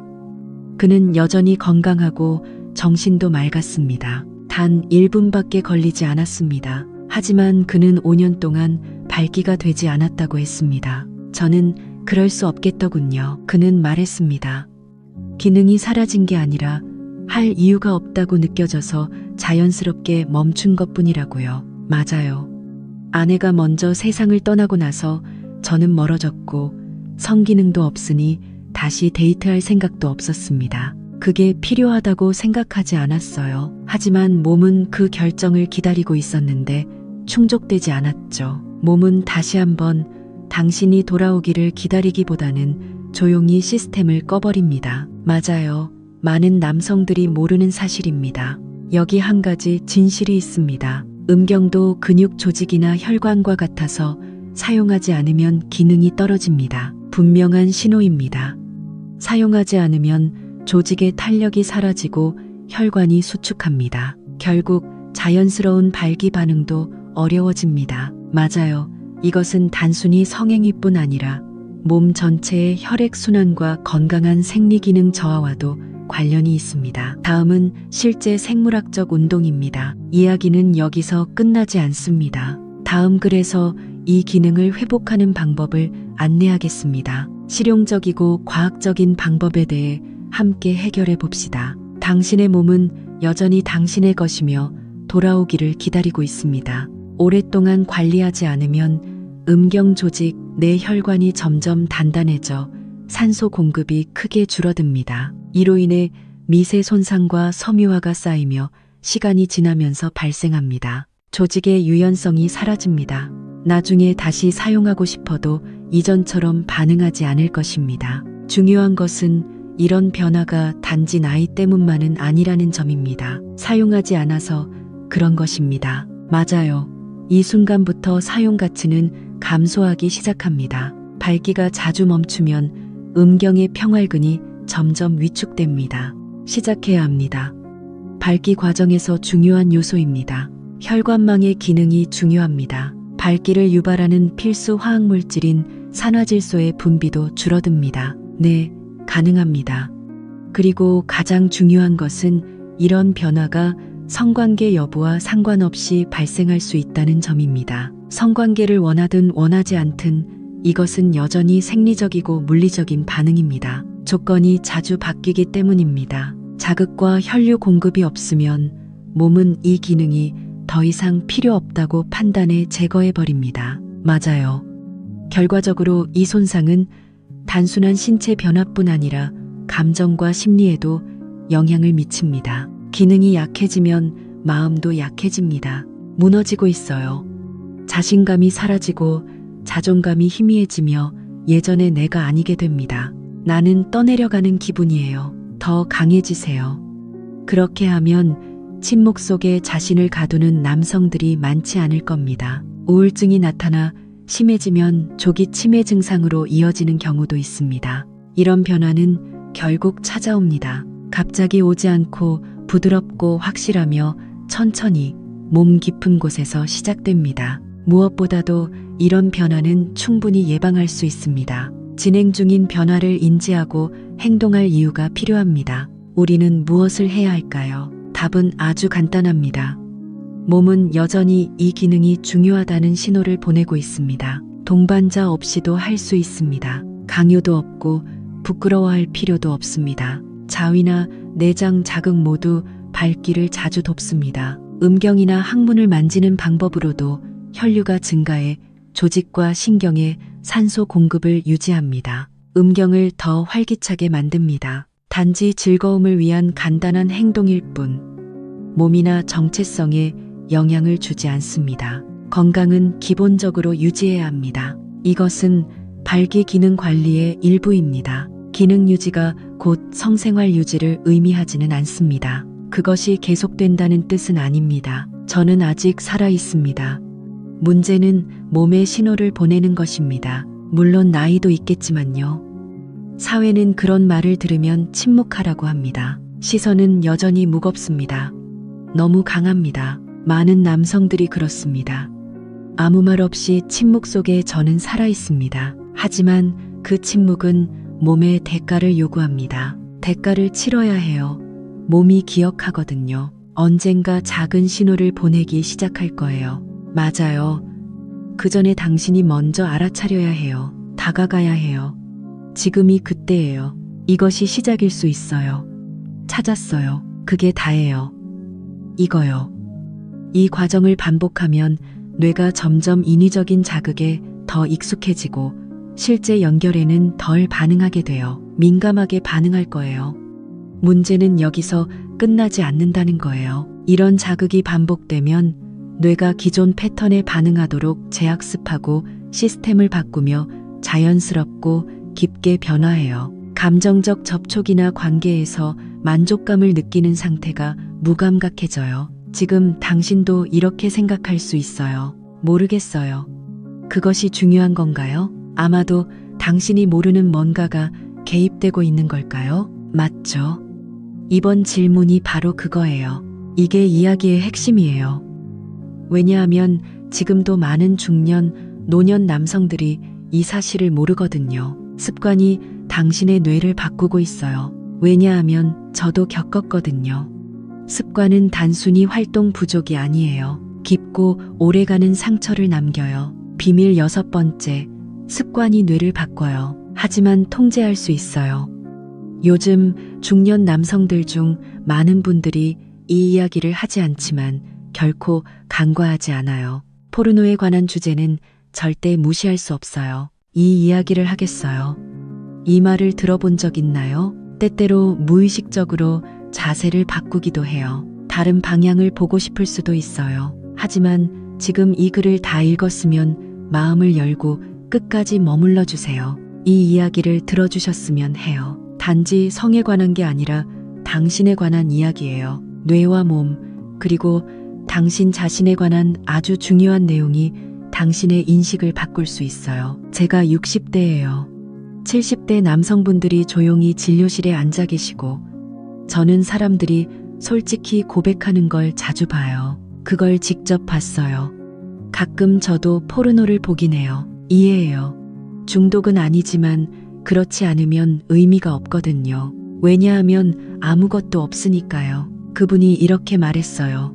[SPEAKER 1] 그는 여전히 건강하고 정신도 맑았습니다. 단 1분밖에 걸리지 않았습니다. 하지만 그는 5년 동안 발기가 되지 않았다고 했습니다. 저는 그럴 수 없겠더군요. 그는 말했습니다. 기능이 사라진 게 아니라 할 이유가 없다고 느껴져서 자연스럽게 멈춘 것뿐이라고요. 맞아요. 아내가 먼저 세상을 떠나고 나서 저는 멀어졌고 성기능도 없으니 다시 데이트할 생각도 없었습니다. 그게 필요하다고 생각하지 않았어요. 하지만 몸은 그 결정을 기다리고 있었는데 충족되지 않았죠. 몸은 다시 한번 당신이 돌아오기를 기다리기보다는 조용히 시스템을 꺼버립니다. 맞아요. 많은 남성들이 모르는 사실입니다. 여기 한 가지 진실이 있습니다. 음경도 근육 조직이나 혈관과 같아서 사용하지 않으면 기능이 떨어집니다. 분명한 신호입니다. 사용하지 않으면 조직의 탄력이 사라지고 혈관이 수축합니다. 결국 자연스러운 발기 반응도 어려워집니다. 맞아요. 이것은 단순히 성행위뿐 아니라 몸 전체의 혈액순환과 건강한 생리기능 저하와도 관련이 있습니다. 다음은 실제 생물학적 운동입니다. 이야기는 여기서 끝나지 않습니다. 다음 글에서 이 기능을 회복하는 방법을 안내하겠습니다. 실용적이고 과학적인 방법에 대해 함께 해결해 봅시다. 당신의 몸은 여전히 당신의 것이며 돌아오기를 기다리고 있습니다. 오랫동안 관리하지 않으면 음경 조직 내 혈관이 점점 단단해져 산소 공급이 크게 줄어듭니다. 이로 인해 미세 손상과 섬유화가 쌓이며 시간이 지나면서 발생합니다. 조직의 유연성이 사라집니다. 나중에 다시 사용하고 싶어도 이전처럼 반응하지 않을 것입니다. 중요한 것은 이런 변화가 단지 나이 때문만은 아니라는 점입니다. 사용하지 않아서 그런 것입니다. 맞아요. 이 순간부터 사용 가치는 감소하기 시작합니다. 발기가 자주 멈추면 음경의 평활근이 점점 위축됩니다. 시작해야 합니다. 발기 과정에서 중요한 요소입니다. 혈관망의 기능이 중요합니다. 발기를 유발하는 필수 화학물질인 산화질소의 분비도 줄어듭니다. 네, 가능합니다. 그리고 가장 중요한 것은 이런 변화가 성관계 여부와 상관없이 발생할 수 있다는 점입니다. 성관계를 원하든 원하지 않든 이것은 여전히 생리적이고 물리적인 반응입니다. 조건이 자주 바뀌기 때문입니다. 자극과 혈류 공급이 없으면 몸은 이 기능이 더 이상 필요 없다고 판단해 제거해버립니다. 맞아요. 결과적으로 이 손상은 단순한 신체 변화뿐 아니라 감정과 심리에도 영향을 미칩니다. 기능이 약해지면 마음도 약해집니다. 무너지고 있어요. 자신감이 사라지고 자존감이 희미해지며 예전의 내가 아니게 됩니다. 나는 떠내려가는 기분이에요. 더 강해지세요. 그렇게 하면 침묵 속에 자신을 가두는 남성들이 많지 않을 겁니다. 우울증이 나타나 심해지면 조기 치매 증상으로 이어지는 경우도 있습니다. 이런 변화는 결국 찾아옵니다. 갑자기 오지 않고 부드럽고 확실하며 천천히 몸 깊은 곳에서 시작됩니다. 무엇보다도 이런 변화는 충분히 예방할 수 있습니다. 진행 중인 변화를 인지하고 행동할 이유가 필요합니다. 우리는 무엇을 해야 할까요? 답은 아주 간단합니다. 몸은 여전히 이 기능이 중요하다는 신호를 보내고 있습니다. 동반자 없이도 할 수 있습니다. 강요도 없고 부끄러워할 필요도 없습니다. 자위나 내장 자극 모두 발기를 자주 돕습니다. 음경이나 항문을 만지는 방법으로도 혈류가 증가해 조직과 신경에 산소 공급을 유지합니다. 음경을 더 활기차게 만듭니다. 단지 즐거움을 위한 간단한 행동일 뿐 몸이나 정체성에 영향을 주지 않습니다. 건강은 기본적으로 유지해야 합니다. 이것은 발기 기능 관리의 일부입니다. 기능 유지가 곧 성생활 유지를 의미하지는 않습니다. 그것이 계속된다는 뜻은 아닙니다. 저는 아직 살아 있습니다. 문제는 몸에 신호를 보내는 것입니다. 물론 나이도 있겠지만요. 사회는 그런 말을 들으면 침묵하라고 합니다. 시선은 여전히 무겁습니다. 너무 강합니다. 많은 남성들이 그렇습니다. 아무 말 없이 침묵 속에 저는 살아 있습니다. 하지만 그 침묵은 몸에 대가를 요구합니다. 대가를 치러야 해요. 몸이 기억하거든요. 언젠가 작은 신호를 보내기 시작할 거예요. 맞아요. 그 전에 당신이 먼저 알아차려야 해요. 다가가야 해요. 지금이 그때예요. 이것이 시작일 수 있어요. 찾았어요. 그게 다예요. 이거요. 이 과정을 반복하면 뇌가 점점 인위적인 자극에 더 익숙해지고 실제 연결에는 덜 반응하게 돼요. 민감하게 반응할 거예요. 문제는 여기서 끝나지 않는다는 거예요. 이런 자극이 반복되면 뇌가 기존 패턴에 반응하도록 재학습하고 시스템을 바꾸며 자연스럽고 깊게 변화해요. 감정적 접촉이나 관계에서 만족감을 느끼는 상태가 무감각해져요. 지금 당신도 이렇게 생각할 수 있어요. 모르겠어요. 그것이 중요한 건가요? 아마도 당신이 모르는 뭔가가 개입되고 있는 걸까요? 맞죠? 이번 질문이 바로 그거예요. 이게 이야기의 핵심이에요. 왜냐하면 지금도 많은 중년, 노년 남성들이 이 사실을 모르거든요. 습관이 당신의 뇌를 바꾸고 있어요. 왜냐하면 저도 겪었거든요. 습관은 단순히 활동 부족이 아니에요. 깊고 오래가는 상처를 남겨요. 비밀 6번째, 습관이 뇌를 바꿔요. 하지만 통제할 수 있어요. 요즘 중년 남성들 중 많은 분들이 이 이야기를 하지 않지만 결코 간과하지 않아요. 포르노에 관한 주제는 절대 무시할 수 없어요. 이 이야기를 하겠어요. 이 말을 들어본 적 있나요? 때때로 무의식적으로 자세를 바꾸기도 해요. 다른 방향을 보고 싶을 수도 있어요. 하지만 지금 이 글을 다 읽었으면 마음을 열고 끝까지 머물러 주세요. 이 이야기를 들어주셨으면 해요. 단지 성에 관한 게 아니라 당신에 관한 이야기예요. 뇌와 몸, 그리고 당신 자신에 관한 아주 중요한 내용이 당신의 인식을 바꿀 수 있어요. 제가 60대예요. 70대 남성분들이 조용히 진료실에 앉아 계시고 저는 사람들이 솔직히 고백하는 걸 자주 봐요. 그걸 직접 봤어요. 가끔 저도 포르노를 보긴 해요. 이해해요. 중독은 아니지만 그렇지 않으면 의미가 없거든요. 왜냐하면 아무것도 없으니까요. 그분이 이렇게 말했어요.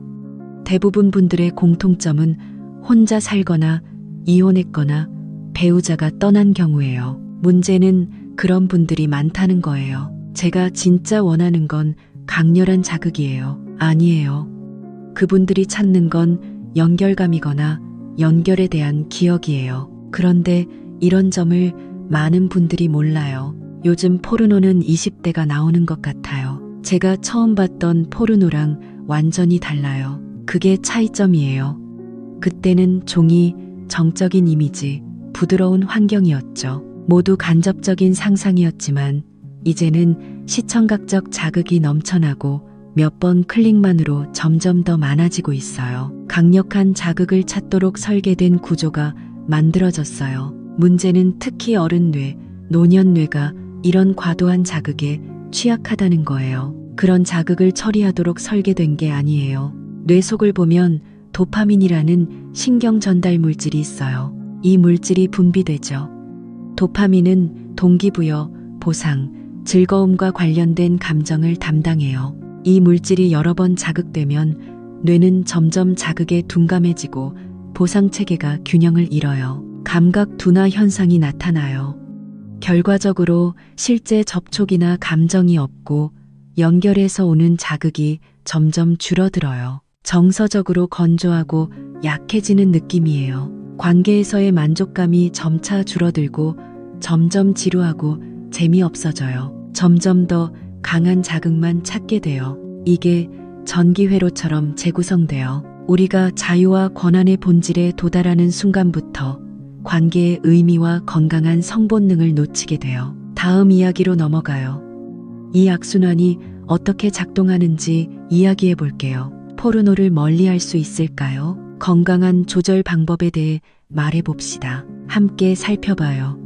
[SPEAKER 1] 대부분 분들의 공통점은 혼자 살거나 이혼했거나 배우자가 떠난 경우예요. 문제는 그런 분들이 많다는 거예요. 제가 진짜 원하는 건 강렬한 자극이에요. 아니에요. 그분들이 찾는 건 연결감이거나 연결에 대한 기억이에요. 그런데 이런 점을 많은 분들이 몰라요. 요즘 포르노는 20대가 나오는 것 같아요. 제가 처음 봤던 포르노랑 완전히 달라요. 그게 차이점이에요. 그때는 종이, 정적인 이미지, 부드러운 환경이었죠. 모두 간접적인 상상이었지만 이제는 시청각적 자극이 넘쳐나고 몇 번 클릭만으로 점점 더 많아지고 있어요. 강력한 자극을 찾도록 설계된 구조가 만들어졌어요. 문제는 특히 어른 뇌, 노년 뇌가 이런 과도한 자극에 취약하다는 거예요. 그런 자극을 처리하도록 설계된 게 아니에요. 뇌 속을 보면 도파민이라는 신경 전달 물질이 있어요. 이 물질이 분비되죠. 도파민은 동기부여, 보상, 즐거움과 관련된 감정을 담당해요. 이 물질이 여러 번 자극되면 뇌는 점점 자극에 둔감해지고 보상 체계가 균형을 잃어요. 감각 둔화 현상이 나타나요. 결과적으로 실제 접촉이나 감정이 없고 연결에서 오는 자극이 점점 줄어들어요. 정서적으로 건조하고 약해지는 느낌이에요. 관계에서의 만족감이 점차 줄어들고 점점 지루하고 재미없어져요. 점점 더 강한 자극만 찾게 돼요. 이게 전기회로처럼 재구성돼요. 우리가 자유와 권한의 본질에 도달하는 순간부터 관계의 의미와 건강한 성본능을 놓치게 돼요. 다음 이야기로 넘어가요. 이 악순환이 어떻게 작동하는지 이야기해 볼게요. 포르노를 멀리할 수 있을까요? 건강한 조절 방법에 대해 말해 봅시다. 함께 살펴봐요.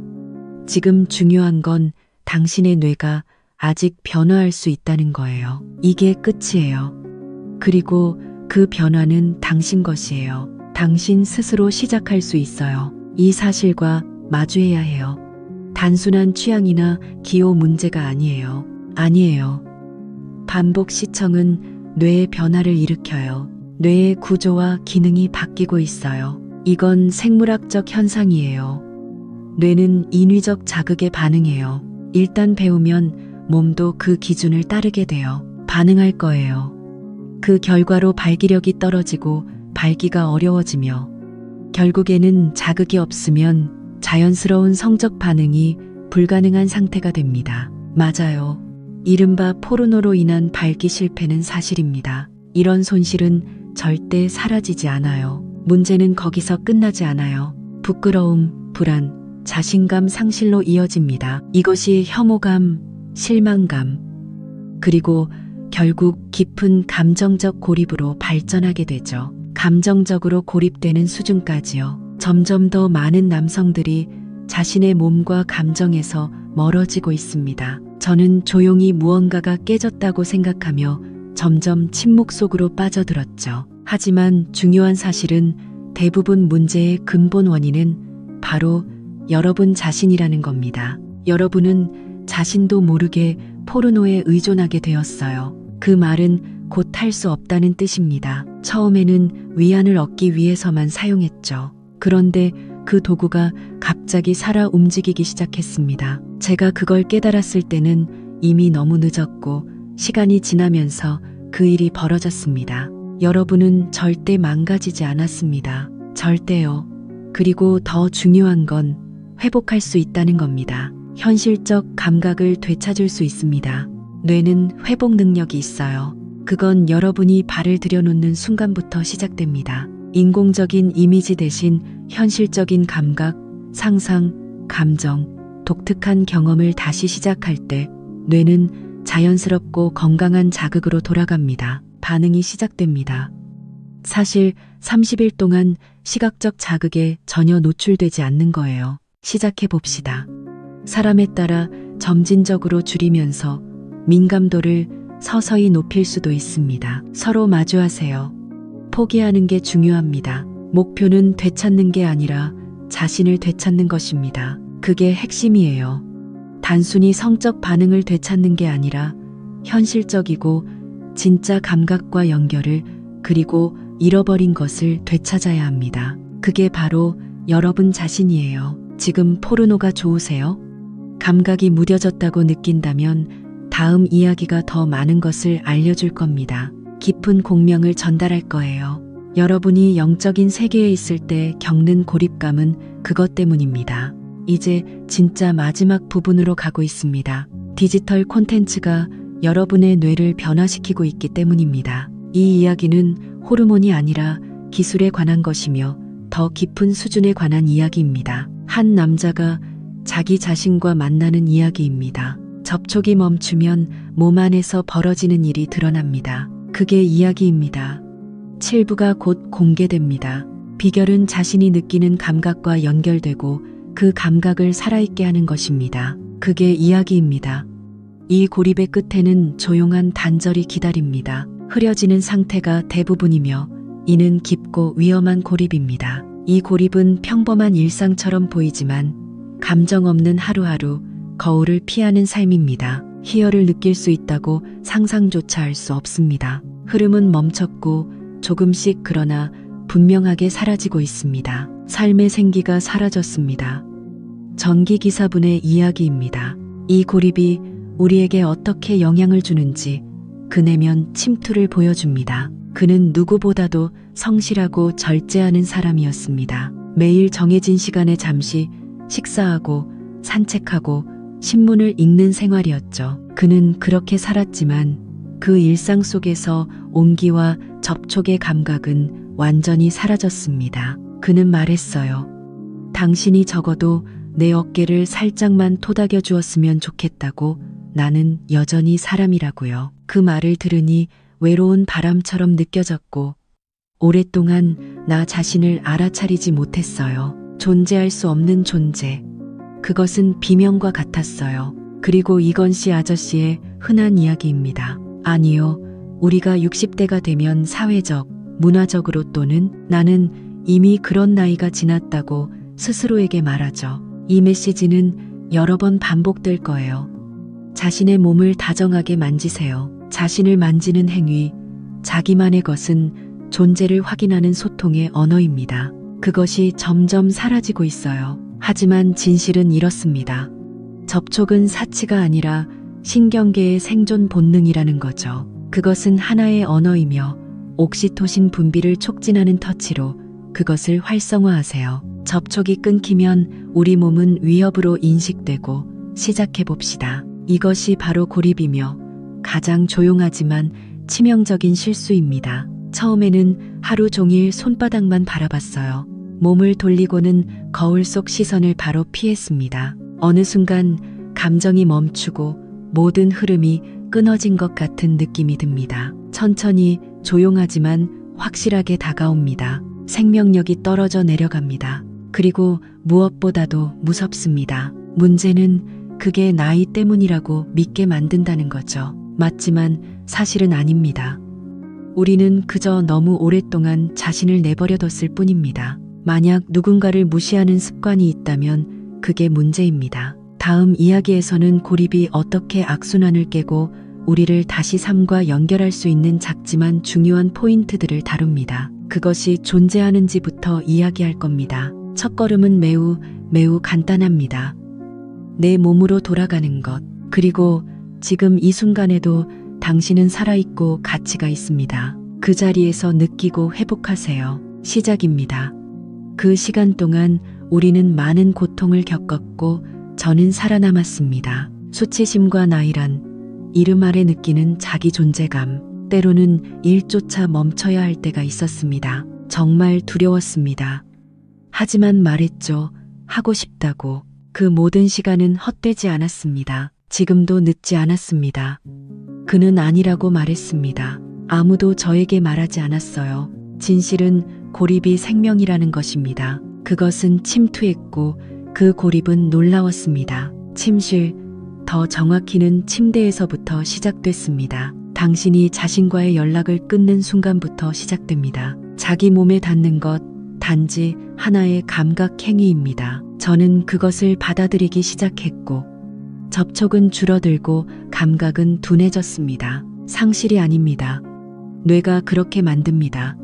[SPEAKER 1] 지금 중요한 건 당신의 뇌가 아직 변화할 수 있다는 거예요. 이게 끝이에요. 그리고 그 변화는 당신 것이에요. 당신 스스로 시작할 수 있어요. 이 사실과 마주해야 해요. 단순한 취향이나 기호 문제가 아니에요. 아니에요. 반복 시청은 뇌의 변화를 일으켜요. 뇌의 구조와 기능이 바뀌고 있어요. 이건 생물학적 현상이에요. 뇌는 인위적 자극에 반응해요. 일단 배우면 몸도 그 기준을 따르게 돼요. 반응할 거예요. 그 결과로 발기력이 떨어지고 발기가 어려워지며 결국에는 자극이 없으면 자연스러운 성적 반응이 불가능한 상태가 됩니다. 맞아요. 이른바 포르노로 인한 발기 실패는 사실입니다. 이런 손실은 절대 사라지지 않아요. 문제는 거기서 끝나지 않아요. 부끄러움, 불안, 자신감 상실로 이어집니다. 이것이 혐오감, 실망감, 그리고 결국 깊은 감정적 고립으로 발전하게 되죠. 감정적으로 고립되는 수준까지요. 점점 더 많은 남성들이 자신의 몸과 감정에서 멀어지고 있습니다. 저는 조용히 무언가가 깨졌다고 생각하며 점점 침묵 속으로 빠져들었죠. 하지만 중요한 사실은 대부분 문제의 근본 원인은 바로 여러분 자신이라는 겁니다. 여러분은 자신도 모르게 포르노에 의존하게 되었어요. 그 말은 곧 할 수 없다는 뜻입니다. 처음에는 위안을 얻기 위해서만 사용했죠. 그런데 그 도구가 갑자기 살아 움직이기 시작했습니다. 제가 그걸 깨달았을 때는 이미 너무 늦었고 시간이 지나면서 그 일이 벌어졌습니다. 여러분은 절대 망가지지 않았습니다. 절대요. 그리고 더 중요한 건 회복할 수 있다는 겁니다. 현실적 감각을 되찾을 수 있습니다. 뇌는 회복 능력이 있어요. 그건 여러분이 발을 들여놓는 순간부터 시작됩니다. 인공적인 이미지 대신 현실적인 감각, 상상, 감정, 독특한 경험을 다시 시작할 때 뇌는 자연스럽고 건강한 자극으로 돌아갑니다. 반응이 시작됩니다. 사실 30일 동안 시각적 자극에 전혀 노출되지 않는 거예요. 시작해 봅시다. 사람에 따라 점진적으로 줄이면서 민감도를 서서히 높일 수도 있습니다. 서로 마주하세요. 포기하는 게 중요합니다. 목표는 되찾는 게 아니라 자신을 되찾는 것입니다. 그게 핵심이에요. 단순히 성적 반응을 되찾는 게 아니라 현실적이고 진짜 감각과 연결을, 그리고 잃어버린 것을 되찾아야 합니다. 그게 바로 여러분 자신이에요. 지금 포르노가 좋으세요? 감각이 무뎌졌다고 느낀다면 다음 이야기가 더 많은 것을 알려줄 겁니다. 깊은 공명을 전달할 거예요. 여러분이 영적인 세계에 있을 때 겪는 고립감은 그것 때문입니다. 이제 진짜 마지막 부분으로 가고 있습니다. 디지털 콘텐츠가 여러분의 뇌를 변화시키고 있기 때문입니다. 이 이야기는 호르몬이 아니라 기술에 관한 것이며 더 깊은 수준에 관한 이야기입니다. 한 남자가 자기 자신과 만나는 이야기입니다. 접촉이 멈추면 몸 안에서 벌어지는 일이 드러납니다. 그게 이야기입니다. 7부가 곧 공개됩니다. 비결은 자신이 느끼는 감각과 연결되고 그 감각을 살아있게 하는 것입니다. 그게 이야기입니다. 이 고립의 끝에는 조용한 단절이 기다립니다. 흐려지는 상태가 대부분이며 이는 깊고 위험한 고립입니다. 이 고립은 평범한 일상처럼 보이지만 감정 없는 하루하루, 거울을 피하는 삶입니다. 희열을 느낄 수 있다고 상상조차 할 수 없습니다. 흐름은 멈췄고 조금씩 그러나 분명하게 사라지고 있습니다. 삶의 생기가 사라졌습니다. 전기기사분의 이야기입니다. 이 고립이 우리에게 어떻게 영향을 주는지 그 내면 침투를 보여줍니다. 그는 누구보다도 성실하고 절제하는 사람이었습니다. 매일 정해진 시간에 잠시 식사하고 산책하고 신문을 읽는 생활이었죠. 그는 그렇게 살았지만 그 일상 속에서 온기와 접촉의 감각은 완전히 사라졌습니다. 그는 말했어요. 당신이 적어도 내 어깨를 살짝만 토닥여 주었으면 좋겠다고. 나는 여전히 사람이라고요. 그 말을 들으니 외로운 바람처럼 느껴졌고 오랫동안 나 자신을 알아차리지 못했어요. 존재할 수 없는 존재. 그것은 비명과 같았어요. 그리고 이건 씨 아저씨의 흔한 이야기입니다. 아니요. 우리가 60대가 되면 사회적, 문화적으로 또는 나는 이미 그런 나이가 지났다고 스스로에게 말하죠. 이 메시지는 여러 번 반복될 거예요. 자신의 몸을 다정하게 만지세요. 자신을 만지는 행위, 자기만의 것은 존재를 확인하는 소통의 언어입니다. 그것이 점점 사라지고 있어요. 하지만 진실은 이렇습니다. 접촉은 사치가 아니라 신경계의 생존 본능이라는 거죠. 그것은 하나의 언어이며 옥시토신 분비를 촉진하는 터치로 그것을 활성화하세요. 접촉이 끊기면 우리 몸은 위협으로 인식되고 시작해 봅시다. 이것이 바로 고립이며 가장 조용하지만 치명적인 실수입니다. 처음에는 하루 종일 손바닥만 바라봤어요. 몸을 돌리고는 거울 속 시선을 바로 피했습니다. 어느 순간 감정이 멈추고 모든 흐름이 끊어진 것 같은 느낌이 듭니다. 천천히 조용하지만 확실하게 다가옵니다. 생명력이 떨어져 내려갑니다. 그리고 무엇보다도 무섭습니다. 문제는 그게 나이 때문이라고 믿게 만든다는 거죠. 맞지만 사실은 아닙니다. 우리는 그저 너무 오랫동안 자신을 내버려뒀을 뿐입니다. 만약 누군가를 무시하는 습관이 있다면 그게 문제입니다. 다음 이야기에서는 고립이 어떻게 악순환을 깨고 우리를 다시 삶과 연결할 수 있는 작지만 중요한 포인트들을 다룹니다. 그것이 존재하는지부터 이야기할 겁니다. 첫걸음은 매우 간단합니다. 내 몸으로 돌아가는 것, 그리고 지금 이 순간에도 당신은 살아있고 가치가 있습니다. 그 자리에서 느끼고 회복하세요. 시작입니다. 그 시간 동안 우리는 많은 고통을 겪었고 저는 살아남았습니다. 수치심과 나이란 이름 아래 느끼는 자기 존재감, 때로는 일조차 멈춰야 할 때가 있었습니다. 정말 두려웠습니다. 하지만 말했죠. 하고 싶다고. 그 모든 시간은 헛되지 않았습니다. 지금도 늦지 않았습니다. 그는 아니라고 말했습니다. 아무도 저에게 말하지 않았어요. 진실은 고립이 생명이라는 것입니다. 그것은 침투했고 그 고립은 놀라웠습니다. 침실, 더 정확히는 침대에서부터 시작됐습니다. 당신이 자신과의 연락을 끊는 순간부터 시작됩니다. 자기 몸에 닿는 것, 단지 하나의 감각 행위입니다. 저는 그것을 받아들이기 시작했고 접촉은 줄어들고 감각은 둔해졌습니다. 상실이 아닙니다. 뇌가 그렇게 만듭니다.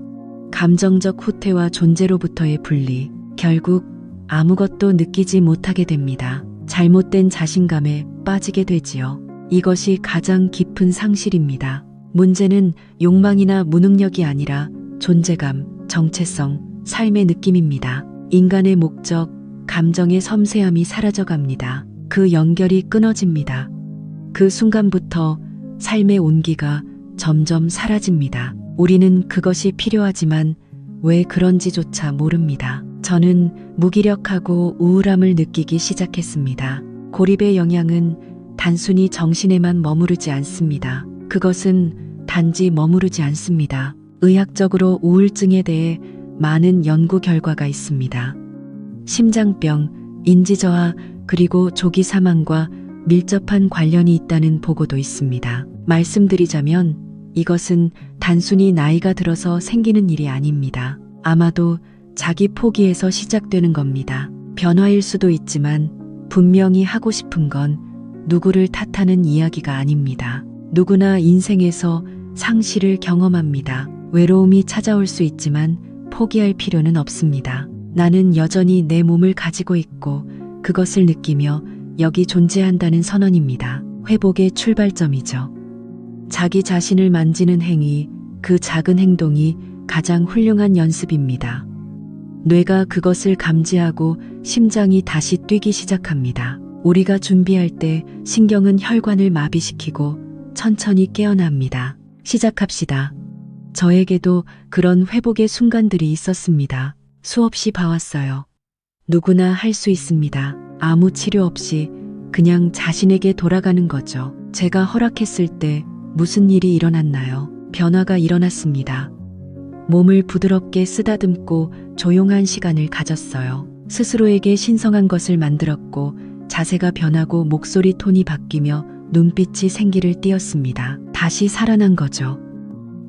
[SPEAKER 1] 감정적 후퇴와 존재로부터의 분리, 결국 아무것도 느끼지 못하게 됩니다. 잘못된 자신감에 빠지게 되지요. 이것이 가장 깊은 상실입니다. 문제는 욕망이나 무능력이 아니라 존재감, 정체성, 삶의 느낌입니다. 인간의 목적, 감정의 섬세함이 사라져갑니다. 그 연결이 끊어집니다. 그 순간부터 삶의 온기가 점점 사라집니다. 우리는 그것이 필요하지만 왜 그런지조차 모릅니다. 저는 무기력하고 우울함을 느끼기 시작했습니다. 고립의 영향은 단순히 정신에만 머무르지 않습니다. 그것은 단지 머무르지 않습니다. 의학적으로 우울증에 대해 많은 연구 결과가 있습니다. 심장병, 인지저하, 그리고 조기 사망과 밀접한 관련이 있다는 보고도 있습니다. 말씀드리자면 이것은 단순히 나이가 들어서 생기는 일이 아닙니다. 아마도 자기 포기에서 시작되는 겁니다. 변화일 수도 있지만 분명히 하고 싶은 건 누구를 탓하는 이야기가 아닙니다. 누구나 인생에서 상실을 경험합니다. 외로움이 찾아올 수 있지만 포기할 필요는 없습니다. 나는 여전히 내 몸을 가지고 있고 그것을 느끼며 여기 존재한다는 선언입니다. 회복의 출발점이죠. 자기 자신을 만지는 행위, 그 작은 행동이 가장 훌륭한 연습입니다. 뇌가 그것을 감지하고 심장이 다시 뛰기 시작합니다. 우리가 준비할 때 신경은 혈관을 마비시키고 천천히 깨어납니다. 시작합시다. 저에게도 그런 회복의 순간들이 있었습니다. 수없이 봐왔어요. 누구나 할 수 있습니다. 아무 치료 없이 그냥 자신에게 돌아가는 거죠. 제가 허락했을 때 무슨 일이 일어났나요? 변화가 일어났습니다. 몸을 부드럽게 쓰다듬고 조용한 시간을 가졌어요. 스스로에게 신성한 것을 만들었고 자세가 변하고 목소리 톤이 바뀌며 눈빛이 생기를 띄었습니다. 다시 살아난 거죠.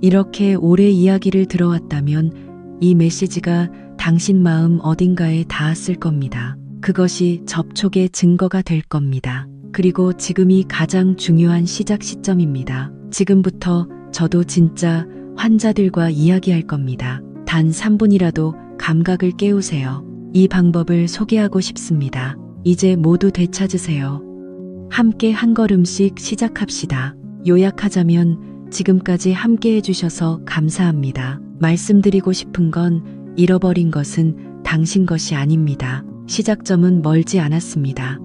[SPEAKER 1] 이렇게 오래 이야기를 들어왔다면 이 메시지가 당신 마음 어딘가에 닿았을 겁니다. 그것이 접촉의 증거가 될 겁니다. 그리고 지금이 가장 중요한 시작 시점입니다. 지금부터 저도 진짜 환자들과 이야기할 겁니다. 단 3분이라도 감각을 깨우세요. 이 방법을 소개하고 싶습니다. 이제 모두 되찾으세요. 함께 한 걸음씩 시작합시다. 요약하자면 지금까지 함께 해주셔서 감사합니다. 말씀드리고 싶은 건 잃어버린 것은 당신 것이 아닙니다. 시작점은 멀지 않았습니다.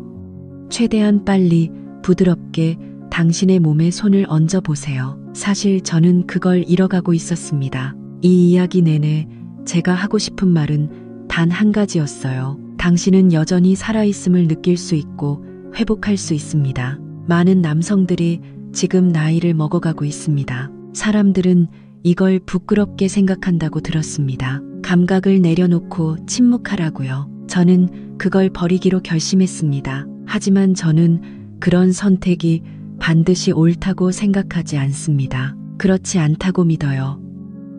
[SPEAKER 1] 최대한 빨리 부드럽게 당신의 몸에 손을 얹어 보세요. 사실 저는 그걸 잃어가고 있었습니다. 이 이야기 내내 제가 하고 싶은 말은 단 한 가지였어요. 당신은 여전히 살아있음을 느낄 수 있고 회복할 수 있습니다. 많은 남성들이 지금 나이를 먹어가고 있습니다. 사람들은 이걸 부끄럽게 생각한다고 들었습니다. 감각을 내려놓고 침묵하라고요. 저는 그걸 버리기로 결심했습니다. 하지만 저는 그런 선택이 반드시 옳다고 생각하지 않습니다. 그렇지 않다고 믿어요.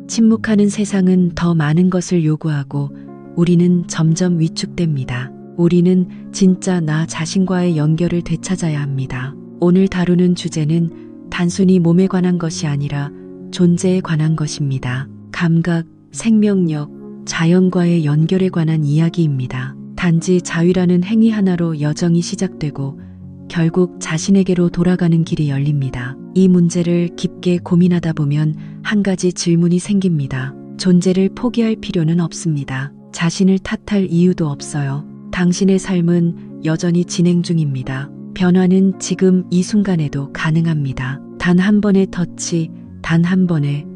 [SPEAKER 1] 침묵하는 세상은 더 많은 것을 요구하고 우리는 점점 위축됩니다. 우리는 진짜 나 자신과의 연결을 되찾아야 합니다. 오늘 다루는 주제는 단순히 몸에 관한 것이 아니라 존재에 관한 것입니다. 감각, 생명력, 자연과의 연결에 관한 이야기입니다. 단지 자위라는 행위 하나로 여정이 시작되고 결국 자신에게로 돌아가는 길이 열립니다. 이 문제를 깊게 고민하다 보면 한 가지 질문이 생깁니다. 존재를 포기할 필요는 없습니다. 자신을 탓할 이유도 없어요. 당신의 삶은 여전히 진행 중입니다. 변화는 지금 이 순간에도 가능합니다. 단 한 번의 터치, 단 한 번의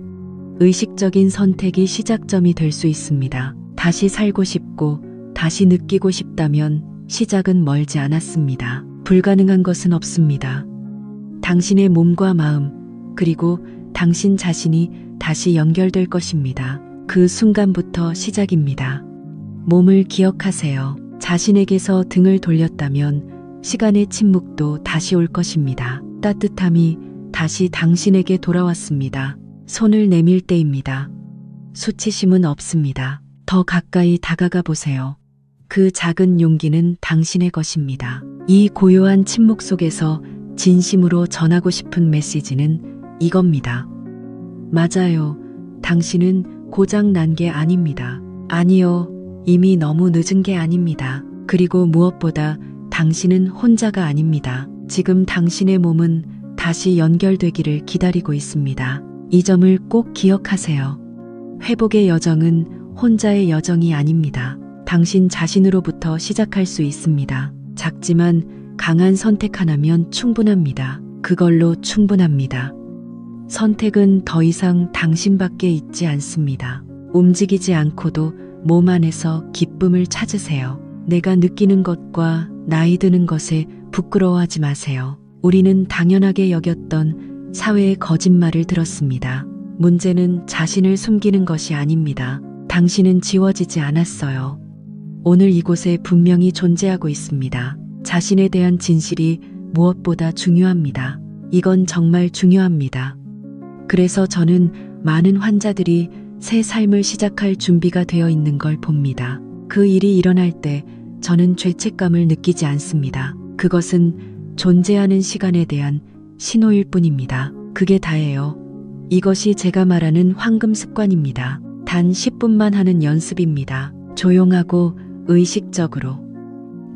[SPEAKER 1] 의식적인 선택이 시작점이 될 수 있습니다. 다시 살고 싶고 다시 느끼고 싶다면 시작은 멀지 않았습니다. 불가능한 것은 없습니다. 당신의 몸과 마음, 그리고 당신 자신이 다시 연결될 것입니다. 그 순간부터 시작입니다. 몸을 기억하세요. 자신에게서 등을 돌렸다면 시간의 침묵도 다시 올 것입니다. 따뜻함이 다시 당신에게 돌아왔습니다. 손을 내밀 때입니다. 수치심은 없습니다. 더 가까이 다가가 보세요. 그 작은 용기는 당신의 것입니다. 이 고요한 침묵 속에서 진심으로 전하고 싶은 메시지는 이겁니다. 맞아요. 당신은 고장 난 게 아닙니다. 아니요. 이미 너무 늦은 게 아닙니다. 그리고 무엇보다 당신은 혼자가 아닙니다. 지금 당신의 몸은 다시 연결되기를 기다리고 있습니다. 이 점을 꼭 기억하세요. 회복의 여정은 혼자의 여정이 아닙니다. 당신 자신으로부터 시작할 수 있습니다. 작지만 강한 선택 하나면 충분합니다. 그걸로 충분합니다. 선택은 더 이상 당신밖에 있지 않습니다. 움직이지 않고도 몸 안에서 기쁨을 찾으세요. 내가 느끼는 것과 나이 드는 것에 부끄러워하지 마세요. 우리는 당연하게 여겼던 사회의 거짓말을 들었습니다. 문제는 자신을 숨기는 것이 아닙니다. 당신은 지워지지 않았어요. 오늘 이곳에 분명히 존재하고 있습니다. 자신에 대한 진실이 무엇보다 중요합니다. 이건 정말 중요합니다. 그래서 저는 많은 환자들이 새 삶을 시작할 준비가 되어 있는 걸 봅니다. 그 일이 일어날 때 저는 죄책감을 느끼지 않습니다. 그것은 존재하는 시간에 대한 신호일 뿐입니다. 그게 다예요. 이것이 제가 말하는 황금 습관입니다. 단 10분만 하는 연습입니다. 조용하고 의식적으로.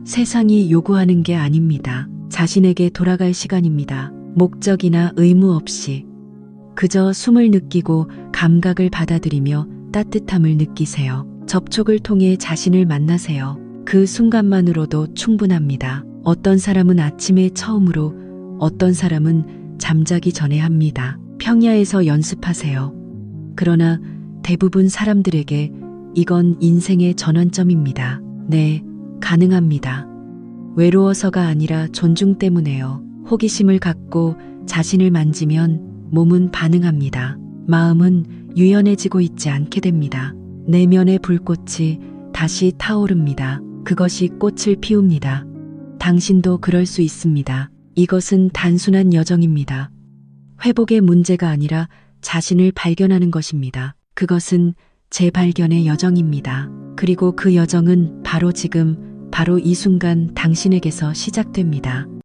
[SPEAKER 1] 세상이 요구하는 게 아닙니다. 자신에게 돌아갈 시간입니다. 목적이나 의무 없이. 그저 숨을 느끼고 감각을 받아들이며 따뜻함을 느끼세요. 접촉을 통해 자신을 만나세요. 그 순간만으로도 충분합니다. 어떤 사람은 아침에 처음으로, 어떤 사람은 잠자기 전에 합니다. 평야에서 연습하세요. 그러나 대부분 사람들에게 이건 인생의 전환점입니다. 네, 가능합니다. 외로워서가 아니라 존중 때문에요. 호기심을 갖고 자신을 만지면 몸은 반응합니다. 마음은 유연해지고 있지 않게 됩니다. 내면의 불꽃이 다시 타오릅니다. 그것이 꽃을 피웁니다. 당신도 그럴 수 있습니다. 이것은 단순한 여정입니다. 회복의 문제가 아니라 자신을 발견하는 것입니다. 그것은 재발견의 여정입니다. 그리고 그 여정은 바로 지금, 바로 이 순간 당신에게서 시작됩니다.